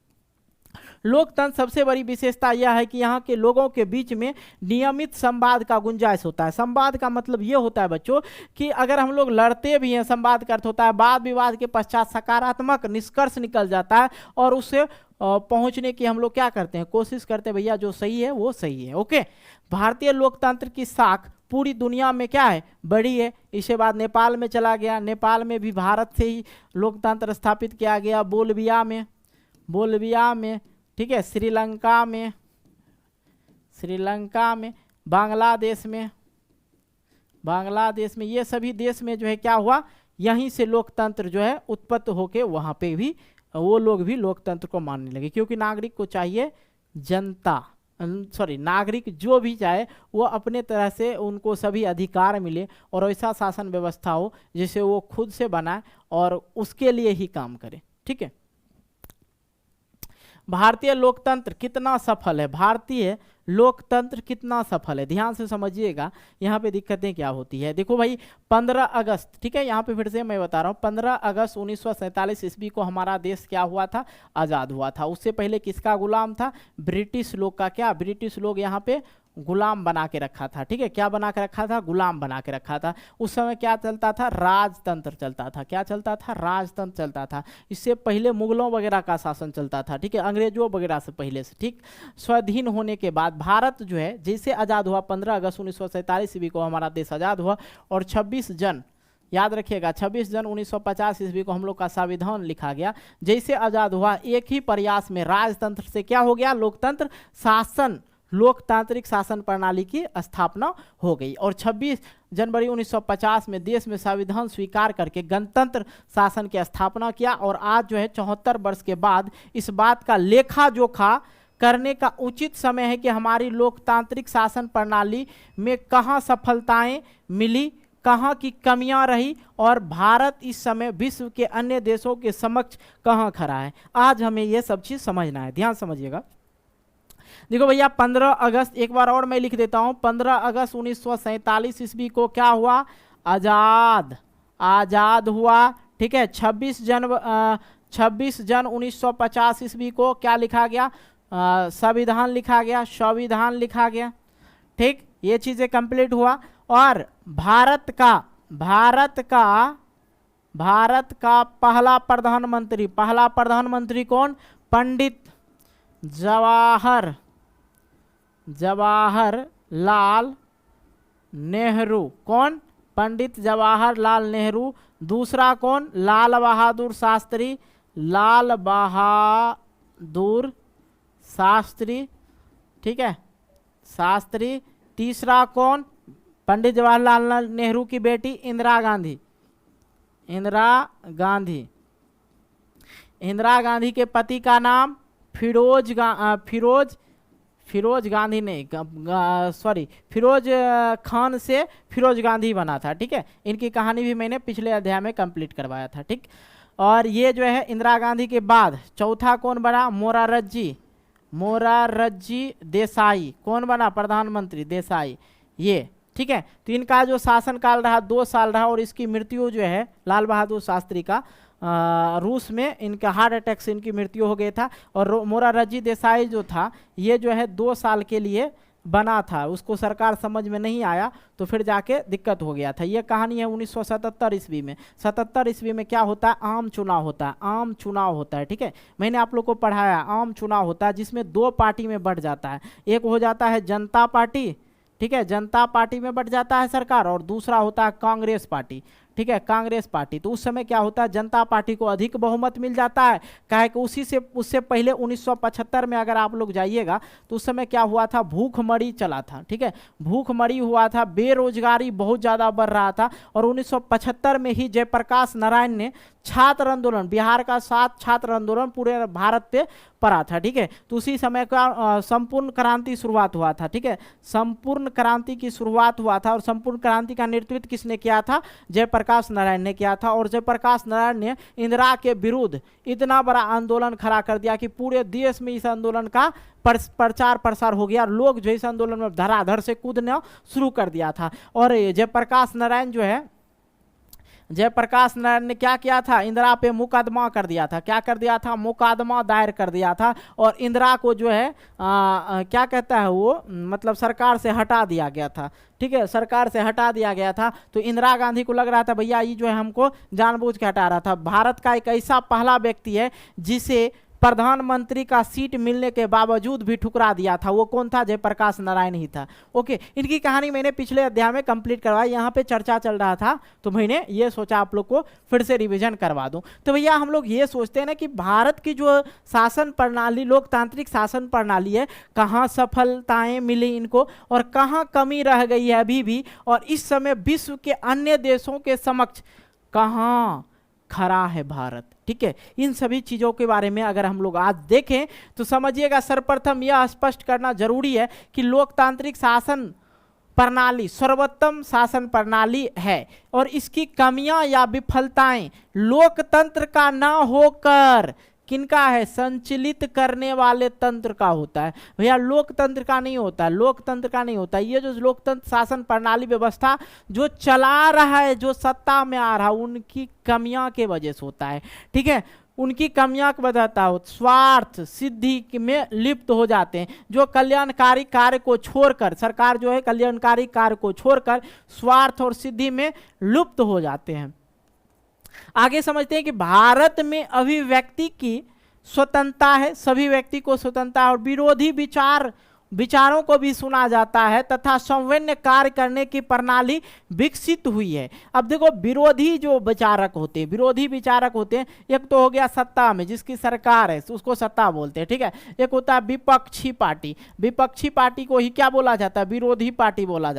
लोकतंत्र सबसे बड़ी विशेषता यह है कि यहाँ के लोगों के बीच में नियमित संवाद का गुंजाइश होता है। संवाद का मतलब ये होता है बच्चों कि अगर हम लोग लड़ते भी हैं, संवाद का अर्थ होता है वाद विवाद के पश्चात सकारात्मक निष्कर्ष निकल जाता है और उससे पहुंचने की हम लोग क्या करते हैं, कोशिश करते हैं भैया जो सही है वो सही है। ओके, भारतीय लोकतंत्र की शाख पूरी दुनिया में क्या है, बड़ी है। इसके बाद नेपाल में चला गया, नेपाल में भी भारत से ही लोकतंत्र स्थापित किया गया, बोलविया में, ठीक है, श्रीलंका में, बांग्लादेश में, ये सभी देश में जो है क्या हुआ, यहीं से लोकतंत्र जो है उत्पत्ति होके वहाँ पे भी वो लोग भी लोकतंत्र को मानने लगे, क्योंकि नागरिक को चाहिए नागरिक जो भी चाहे वो अपने तरह से उनको सभी अधिकार मिले और ऐसा शासन व्यवस्था हो जिसे वो खुद से बनाए और उसके लिए ही काम करे, ठीक है। भारतीय लोकतंत्र कितना सफल है, ध्यान से समझिएगा, यहाँ पे दिक्कतें क्या होती है। देखो भाई 15 अगस्त, ठीक है, यहाँ पे फिर से मैं बता रहा हूँ, 15 अगस्त 1947 ईस्वी को हमारा देश क्या हुआ था, आज़ाद हुआ था। उससे पहले किसका गुलाम था, ब्रिटिश लोग का। क्या ब्रिटिश लोग यहाँ पे गुलाम बना के रखा था, ठीक है, क्या बना के रखा था, गुलाम बना के रखा था। उस समय क्या चलता था, राजतंत्र चलता था। क्या चलता था, राजतंत्र चलता था। इससे पहले मुगलों वगैरह का शासन चलता था, ठीक है, अंग्रेजों वगैरह से पहले से। ठीक, स्वाधीन होने के बाद भारत जो है जैसे आज़ाद हुआ, 15 अगस्त 1947 ईस्वी को हमारा देश आज़ाद हुआ और 26 जन, याद रखिएगा 26 जन 1950 ईस्वी को हम लोग का संविधान लिखा गया। जैसे आज़ाद हुआ एक ही प्रयास में राजतंत्र से क्या हो गया, लोकतंत्र शासन, लोकतांत्रिक शासन प्रणाली की स्थापना हो गई। और 26 जनवरी 1950 में देश में संविधान स्वीकार करके गणतंत्र शासन की स्थापना किया। और आज जो है 74 वर्ष के बाद इस बात का लेखा जोखा करने का उचित समय है कि हमारी लोकतांत्रिक शासन प्रणाली में कहाँ सफलताएं मिली, कहाँ की कमियां रही और भारत इस समय विश्व के अन्य देशों के समक्ष कहाँ खड़ा है। आज हमें यह सब चीज़ समझना है, ध्यान समझिएगा। देखो भैया 15 अगस्त, एक बार और मैं लिख देता हूं, 15 अगस्त 1947 ईस्वी को क्या हुआ, आजाद हुआ। ठीक है, 26 जन 1950 ईस्वी को क्या लिखा गया, संविधान लिखा गया, संविधान लिखा गया। ठीक, ये चीजें कंप्लीट हुआ। और भारत का पहला प्रधानमंत्री कौन, पंडित जवाहरलाल नेहरू। कौन, पंडित जवाहरलाल नेहरू। दूसरा कौन, लाल बहादुर शास्त्री। ठीक है, शास्त्री। तीसरा कौन, पंडित जवाहरलाल नेहरू की बेटी इंदिरा गांधी के पति का नाम फिरोज गांधी नहीं, सॉरी, फिरोज खान से फिरोज गांधी बना था। ठीक है, इनकी कहानी भी मैंने पिछले अध्याय में कंप्लीट करवाया था। ठीक, और ये जो है इंदिरा गांधी के बाद चौथा कौन बना, मोरारजी देसाई। कौन बना प्रधानमंत्री, देसाई। ये ठीक है, तो इनका जो शासनकाल रहा 2 साल रहा, और इसकी मृत्यु जो है लाल बहादुर शास्त्री का रूस में इनका हार्ट अटैक से इनकी मृत्यु हो गया था। और मोरारजी देसाई जो था ये जो है 2 साल के लिए बना था, उसको सरकार समझ में नहीं आया तो फिर जाके दिक्कत हो गया था। ये कहानी है 1977 ईस्वी में। 77 ईस्वी में क्या होता है, आम चुनाव होता है। ठीक है, मैंने आप लोग को पढ़ाया, आम चुनाव होता है जिसमें 2 पार्टी में बढ़ जाता है। एक हो जाता है जनता पार्टी, ठीक है, जनता पार्टी में बढ़ जाता है सरकार, और दूसरा होता है कांग्रेस पार्टी। ठीक है, कांग्रेस पार्टी। तो उस समय क्या होता है, जनता पार्टी को अधिक बहुमत मिल जाता है। काहे कि उससे पहले 1975 में अगर आप लोग जाइएगा तो उस समय क्या हुआ था, भूखमरी चला था। ठीक है, भूखमरी हुआ था, बेरोजगारी बहुत ज़्यादा बढ़ रहा था। और 1975 में ही जयप्रकाश नारायण ने छात्र आंदोलन, बिहार का 7 छात्र आंदोलन पूरे भारत पे पड़ा था। ठीक है, तो उसी समय का संपूर्ण क्रांति शुरुआत हुआ था। ठीक है, संपूर्ण क्रांति की शुरुआत हुआ था, और संपूर्ण क्रांति का नेतृत्व किसने किया था, जयप्रकाश नारायण ने किया था। और जयप्रकाश नारायण ने इंदिरा के विरुद्ध इतना बड़ा आंदोलन खड़ा कर दिया कि पूरे देश में इस आंदोलन का प्रचार प्रसार हो गया। लोग जो इस आंदोलन में धराधर से कूदना शुरू कर दिया था। और जयप्रकाश नारायण ने क्या किया था, इंदिरा पे मुकदमा कर दिया था। क्या कर दिया था, मुकदमा दायर कर दिया था। और इंदिरा को जो है क्या कहता है वो, मतलब सरकार से हटा दिया गया था। ठीक है, सरकार से हटा दिया गया था। तो इंदिरा गांधी को लग रहा था भैया ये जो है हमको जानबूझ के हटा रहा था। भारत का एक ऐसा पहला व्यक्ति है जिसे प्रधानमंत्री का सीट मिलने के बावजूद भी ठुकरा दिया था, वो कौन था, जयप्रकाश नारायण ही था। ओके, इनकी कहानी मैंने पिछले अध्याय में कंप्लीट करवाई, यहाँ पे चर्चा चल रहा था तो मैंने ये सोचा आप लोग को फिर से रिवीजन करवा दूं। तो भैया हम लोग ये सोचते हैं ना कि भारत की जो शासन प्रणाली, लोकतांत्रिक शासन प्रणाली है, कहाँ सफलताएं मिली इनको और कहाँ कमी रह गई है अभी भी, और इस समय विश्व के अन्य देशों के समक्ष कहाँ खड़ा है भारत। ठीक है, इन सभी चीजों के बारे में अगर हम लोग आज देखें तो समझिएगा, सर्वप्रथम यह स्पष्ट करना जरूरी है कि लोकतांत्रिक शासन प्रणाली सर्वोत्तम शासन प्रणाली है, और इसकी कमियां या विफलताएं लोकतंत्र का ना होकर किनका है, संचालित करने वाले तंत्र का होता है। भैया लोकतंत्र का नहीं होता, लोकतंत्र का नहीं होता। ये जो लोकतंत्र शासन प्रणाली व्यवस्था जो चला रहा है, जो सत्ता में आ रहा है, उनकी कमियां के वजह से होता है। ठीक है, उनकी कमियां बताता हो, स्वार्थ सिद्धि में लिप्त हो जाते हैं। जो कल्याणकारी कार्य को छोड़कर, सरकार जो है कल्याणकारी कार्य को छोड़कर स्वार्थ और सिद्धि में लुप्त हो जाते हैं। आगे समझते हैं कि भारत में अभिव्यक्ति की स्वतंत्रता है, सभी व्यक्ति को स्वतंत्रता, और विरोधी विचारों को भी सुना जाता है तथा संवैन्य कार्य करने की प्रणाली विकसित हुई है। अब देखो, विरोधी विचारक होते हैं, एक तो हो गया सत्ता में जिसकी सरकार है उसको सत्ता बोलते हैं। ठीक है, एक होता है विपक्षी पार्टी को ही क्या बोला जाता है, विरोधी पार्टी बोला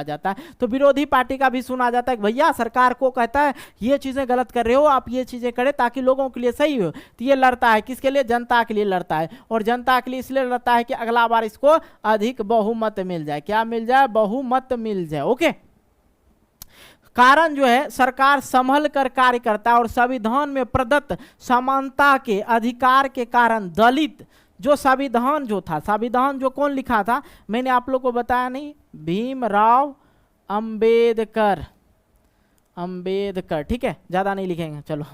जाता है। तो विरोधी पार्टी का भी सुना जाता है कि भैया सरकार को कहता है ये चीजें गलत कर रहे हो, आप ये चीजें करें ताकि लोगों के लिए सही हो। तो ये लड़ता है किसके लिए, जनता के लिए लड़ता है, और जनता के लिए इसलिए लड़ता है कि अगला बार इसको अधिक बहुमत मिल जाए। क्या मिल जाए, बहुमत मिल जाए। ओके, कारण जो है सरकार संभल कर कार्य करता है, और संविधान में प्रदत्त समानता के अधिकार के कारण दलित जो संविधान जो था, संविधान जो कौन लिखा था, मैंने आप लोग को बताया नहीं, भीमराव अंबेडकर, अंबेडकर, ठीक है, ज्यादा नहीं लिखेंगे, चलो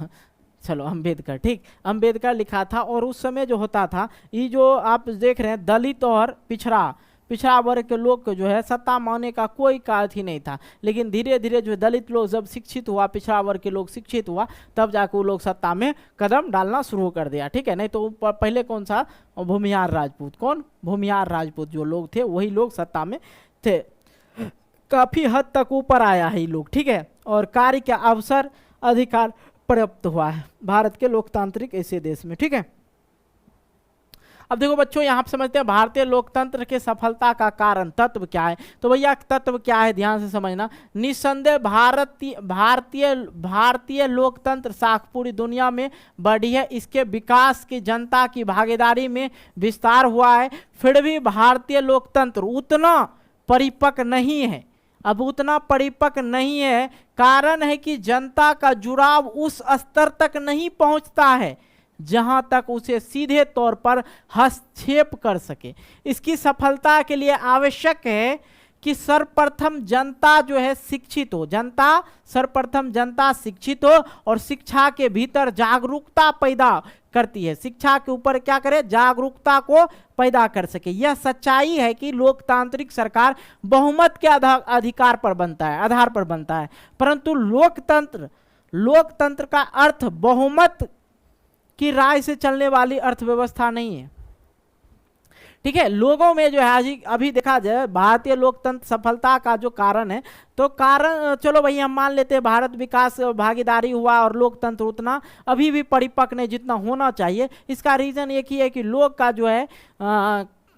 चलो अंबेडकर, ठीक, अंबेडकर लिखा था। और उस समय जो होता था, ये जो आप देख रहे हैं दलित और पिछड़ा वर्ग के लोग को जो है सत्ता माने का कोई अथी नहीं था, लेकिन धीरे धीरे जो दलित लोग जब शिक्षित हुआ, पिछड़ा वर्ग के लोग शिक्षित हुआ, तब जाकर वो लोग सत्ता में कदम डालना शुरू कर दिया, ठीक है। नहीं तो पहले कौन सा, भूमिहार राजपूत, कौन, भूमिहार राजपूत जो लोग थे वही लोग सत्ता में थे। काफी हद तक ऊपर आया है ये लोग, ठीक है, और कार्य के अवसर अधिकार प्राप्त हुआ है भारत के लोकतांत्रिक ऐसे देश में, ठीक है। अब देखो बच्चों, यहाँ पे समझते हैं भारतीय लोकतंत्र के सफलता का कारण तत्व क्या है। तो भैया तत्व क्या है, ध्यान से समझना। निस्संदेह भारतीय लोकतंत्र साख पूरी दुनिया में बढ़ी है, इसके विकास की जनता की भागीदारी में विस्तार हुआ है। फिर भी भारतीय लोकतंत्र उतना परिपक्व नहीं है, अब उतना परिपक्व नहीं है। कारण है कि जनता का जुड़ाव उस स्तर तक नहीं पहुंचता है जहां तक उसे सीधे तौर पर हस्तक्षेप कर सके। इसकी सफलता के लिए आवश्यक है कि सर्वप्रथम जनता जो है शिक्षित हो, सर्वप्रथम जनता शिक्षित हो और शिक्षा के भीतर जागरूकता पैदा करती है, शिक्षा के ऊपर क्या करे, जागरूकता को पैदा कर सके। यह सच्चाई है कि लोकतांत्रिक सरकार बहुमत के आधार पर बनता है, परंतु लोकतंत्र का अर्थ बहुमत की राय से चलने वाली अर्थव्यवस्था नहीं है, ठीक है। लोगों में जो है अभी देखा जाए भारतीय लोकतंत्र सफलता का जो कारण है, तो कारण चलो भाई हम मान लेते हैं भारत विकास भागीदारी हुआ और लोकतंत्र उतना अभी भी परिपक्व नहीं जितना होना चाहिए। इसका रीजन एक ही है कि लोग का जो है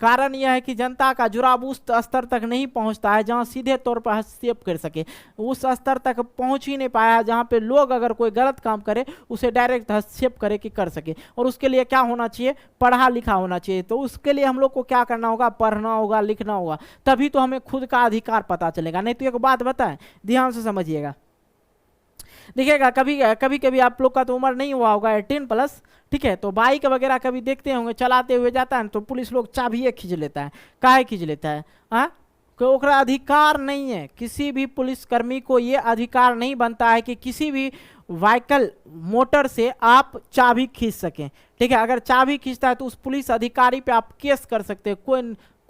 कारण यह है कि जनता का जुड़ाव उस स्तर तक नहीं पहुंचता है जहां सीधे तौर पर हस्तक्षेप कर सके, उस स्तर तक पहुंच ही नहीं पाया जहां पे लोग अगर कोई गलत काम करे उसे डायरेक्ट हस्तक्षेप करे कि कर सके। और उसके लिए क्या होना चाहिए, पढ़ा लिखा होना चाहिए। तो उसके लिए हम लोग को क्या करना होगा, पढ़ना होगा, लिखना होगा, तभी तो हमें खुद का अधिकार पता चलेगा। नहीं तो एक बात बताएं, ध्यान से समझिएगा, देखिएगा कभी कभी आप लोग का तो उम्र नहीं हुआ होगा 18+, ठीक है, तो बाइक वगैरह कभी देखते होंगे चलाते हुए जाता है तो पुलिस लोग चाबी खींच लेता है, काहे खींच लेता है, कोई ओकरा अधिकार नहीं है। किसी भी पुलिसकर्मी को ये अधिकार नहीं बनता है कि किसी भी व्हीकल मोटर से आप चाबी खींच सकें, ठीक है। अगर चाबी खींचता है तो उस पुलिस अधिकारी पे आप केस कर सकते हैं,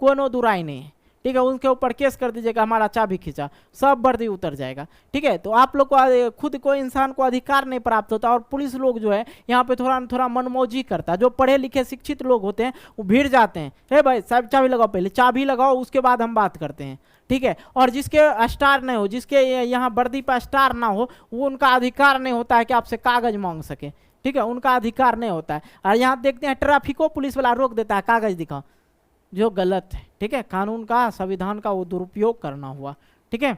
कोई दुराई नहीं है, ठीक है। उनके ऊपर केस कर दीजिएगा, हमारा चाबी खींचा, सब वर्दी उतर जाएगा, ठीक है। तो आप लोग को खुद कोई इंसान को अधिकार नहीं प्राप्त होता। और पुलिस लोग जो है यहाँ पे थोड़ा मनमौजी करता है। जो पढ़े लिखे शिक्षित लोग होते हैं वो भीड़ जाते हैं, हे भाई साहब चाबी लगाओ, पहले चाबी लगाओ उसके बाद हम बात करते हैं, ठीक है। और जिसके स्टार नहीं हो, जिसके यहाँ वर्दी पर स्टार ना हो, वो उनका अधिकार नहीं होता है कि आपसे कागज मांग सके, ठीक है, उनका अधिकार नहीं होता है। और यहाँ देखते हैं ट्रैफिको पुलिस वाला रोक देता है, कागज दिखाओ, जो गलत है, ठीक है। कानून का, संविधान का वो दुरुपयोग करना हुआ, ठीक है।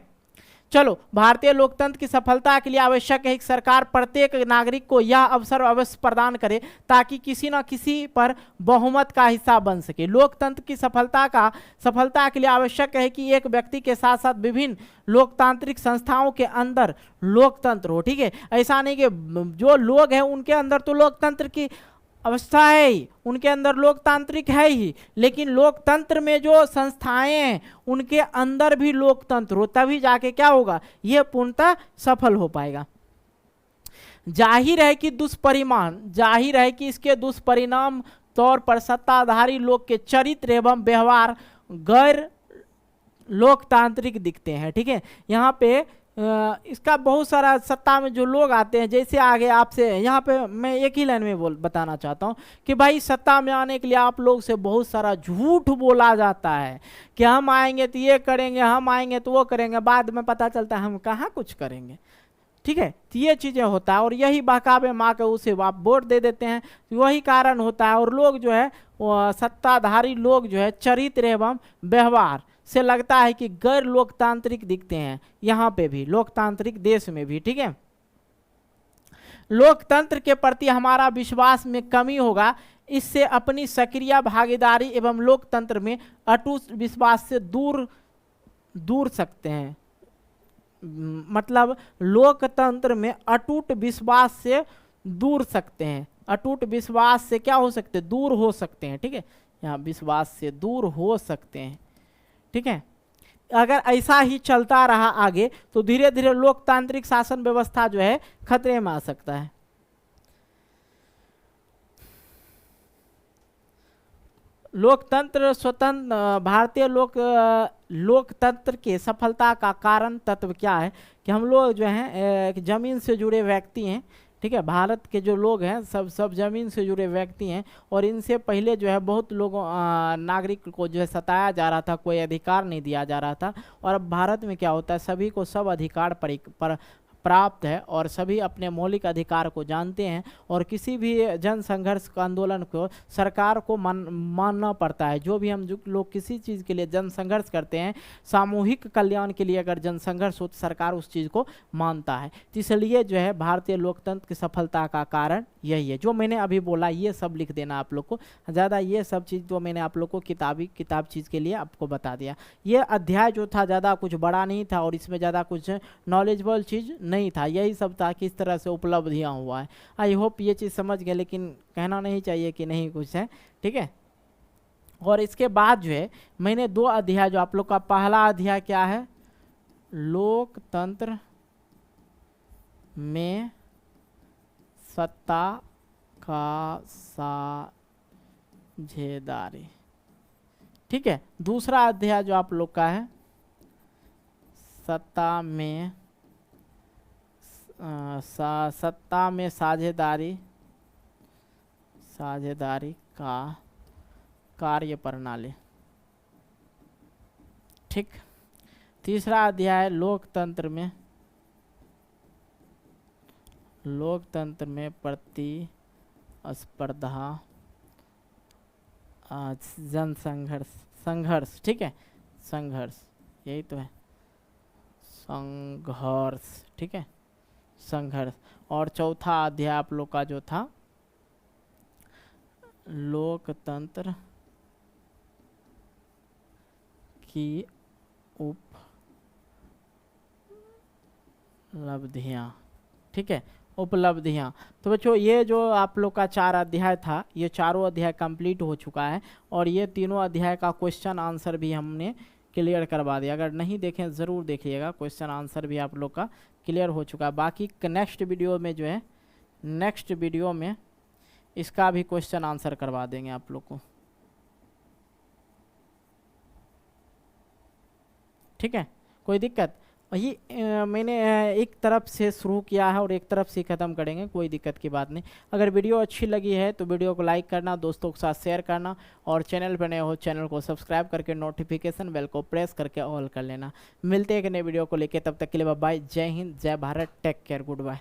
चलो, भारतीय लोकतंत्र की सफलता के लिए आवश्यक है कि सरकार प्रत्येक नागरिक को यह अवसर अवश्य प्रदान करे ताकि किसी न किसी पर बहुमत का हिस्सा बन सके। लोकतंत्र की सफलता के लिए आवश्यक है कि एक व्यक्ति के साथ साथ विभिन्न लोकतांत्रिक संस्थाओं के अंदर लोकतंत्र हो, ठीक है। ऐसा नहीं कि जो लोग हैं उनके अंदर तो लोकतंत्र की अवस्था है ही, उनके अंदर लोकतांत्रिक है ही, लेकिन लोकतंत्र में जो संस्थाएं हैं उनके अंदर भी लोकतंत्र हो, तभी जाके क्या होगा, ये पूर्णतः सफल हो पाएगा। जाहिर है कि इसके दुष्परिणाम तौर पर सत्ताधारी लोग के चरित्र एवं व्यवहार गैर लोकतांत्रिक दिखते हैं, ठीक है। यहाँ पे इसका बहुत सारा सत्ता में जो लोग आते हैं, जैसे आगे आपसे यहाँ पे मैं एक ही लाइन में बताना चाहता हूँ कि भाई सत्ता में आने के लिए आप लोग से बहुत सारा झूठ बोला जाता है कि हम आएंगे तो ये करेंगे, हम आएंगे तो वो करेंगे, बाद में पता चलता है हम कहाँ कुछ करेंगे, ठीक है। तो ये चीज़ें होता है और यही बहकावे माँ के उसे आप वोट दे देते हैं, वही कारण होता है। और लोग जो है सत्ताधारी लोग जो है चरित्र एवं व्यवहार से लगता है कि गैर लोकतांत्रिक दिखते हैं, यहाँ पे भी लोकतांत्रिक देश में भी, ठीक है। लोकतंत्र के प्रति हमारा विश्वास में कमी होगा, इससे अपनी सक्रिय भागीदारी एवं लोकतंत्र में अटूट विश्वास से दूर सकते हैं। मतलब लोकतंत्र में अटूट विश्वास से दूर सकते हैं, अटूट विश्वास से क्या हो सकते हैं, दूर हो सकते हैं। ठीक है, यहाँ विश्वास से दूर हो सकते हैं। ठीक है, अगर ऐसा ही चलता रहा आगे तो धीरे धीरे लोकतांत्रिक शासन व्यवस्था जो है खतरे में आ सकता है। लोकतंत्र स्वतंत्र भारतीय लोकतंत्र के सफलता का कारण तत्व क्या है कि हम लोग जो हैं जमीन से जुड़े व्यक्ति हैं। ठीक है, भारत के जो लोग हैं सब जमीन से जुड़े व्यक्ति हैं, और इनसे पहले जो है बहुत लोगों नागरिक को जो है सताया जा रहा था, कोई अधिकार नहीं दिया जा रहा था। और अब भारत में क्या होता है, सभी को सब अधिकार प्राप्त है और सभी अपने मौलिक अधिकार को जानते हैं, और किसी भी जन संघर्ष का आंदोलन को सरकार को मानना पड़ता है। जो भी हम जो लोग किसी चीज़ के लिए जन संघर्ष करते हैं, सामूहिक कल्याण के लिए अगर जन संघर्ष हो तो सरकार उस चीज़ को मानता है। तो इसलिए जो है भारतीय लोकतंत्र की सफलता का कारण यही है। जो मैंने अभी बोला ये सब लिख देना आप लोग को, ज़्यादा ये सब चीज़ जो मैंने आप लोग को किताब चीज़ के लिए आपको बता दिया। ये अध्याय जो था ज़्यादा कुछ बड़ा नहीं था और इसमें ज़्यादा कुछ नॉलेजेबल चीज़ नहीं था, यही सब था किस तरह से उपलब्धियां हुआ है। आई होप ये चीज़ समझ गए, लेकिन कहना नहीं चाहिए कि नहीं कुछ है। ठीक है, और इसके बाद जो है मैंने 2 अध्याय जो आप लोग का, पहला अध्याय क्या है, लोकतंत्र में सत्ता का साझेदारी। ठीक है, दूसरा अध्याय जो आप लोग का है, सत्ता में साझेदारी का कार्य प्रणाली। ठीक, तीसरा अध्याय लोकतंत्र में प्रतिस्पर्धा जन संघर्ष। ठीक है, संघर्ष, यही तो है, संघर्ष। ठीक है, संघर्ष। और चौथा अध्याय आप लोग का जो था, लोकतंत्र की उपलब्धियां। ठीक है, उपलब्धियां। तो बच्चों ये जो आप लोग का 4 अध्याय था, ये चारों अध्याय कंप्लीट हो चुका है, और ये तीनों अध्याय का क्वेश्चन आंसर भी हमने क्लियर करवा दिया। अगर नहीं देखें ज़रूर देखिएगा, क्वेश्चन आंसर भी आप लोग का क्लियर हो चुका है। बाकी नेक्स्ट वीडियो में जो है, नेक्स्ट वीडियो में इसका भी क्वेश्चन आंसर करवा देंगे आप लोग को। ठीक है, कोई दिक्कत? वही मैंने एक तरफ से शुरू किया है और एक तरफ से ख़त्म करेंगे, कोई दिक्कत की बात नहीं। अगर वीडियो अच्छी लगी है तो वीडियो को लाइक करना, दोस्तों के साथ शेयर करना, और चैनल पर नए हो चैनल को सब्सक्राइब करके नोटिफिकेशन बेल को प्रेस करके ऑल कर लेना। मिलते हैं एक नए वीडियो को लेके, तब तक के लिए बाय, जय हिंद, जय Bharat, take care, good bye.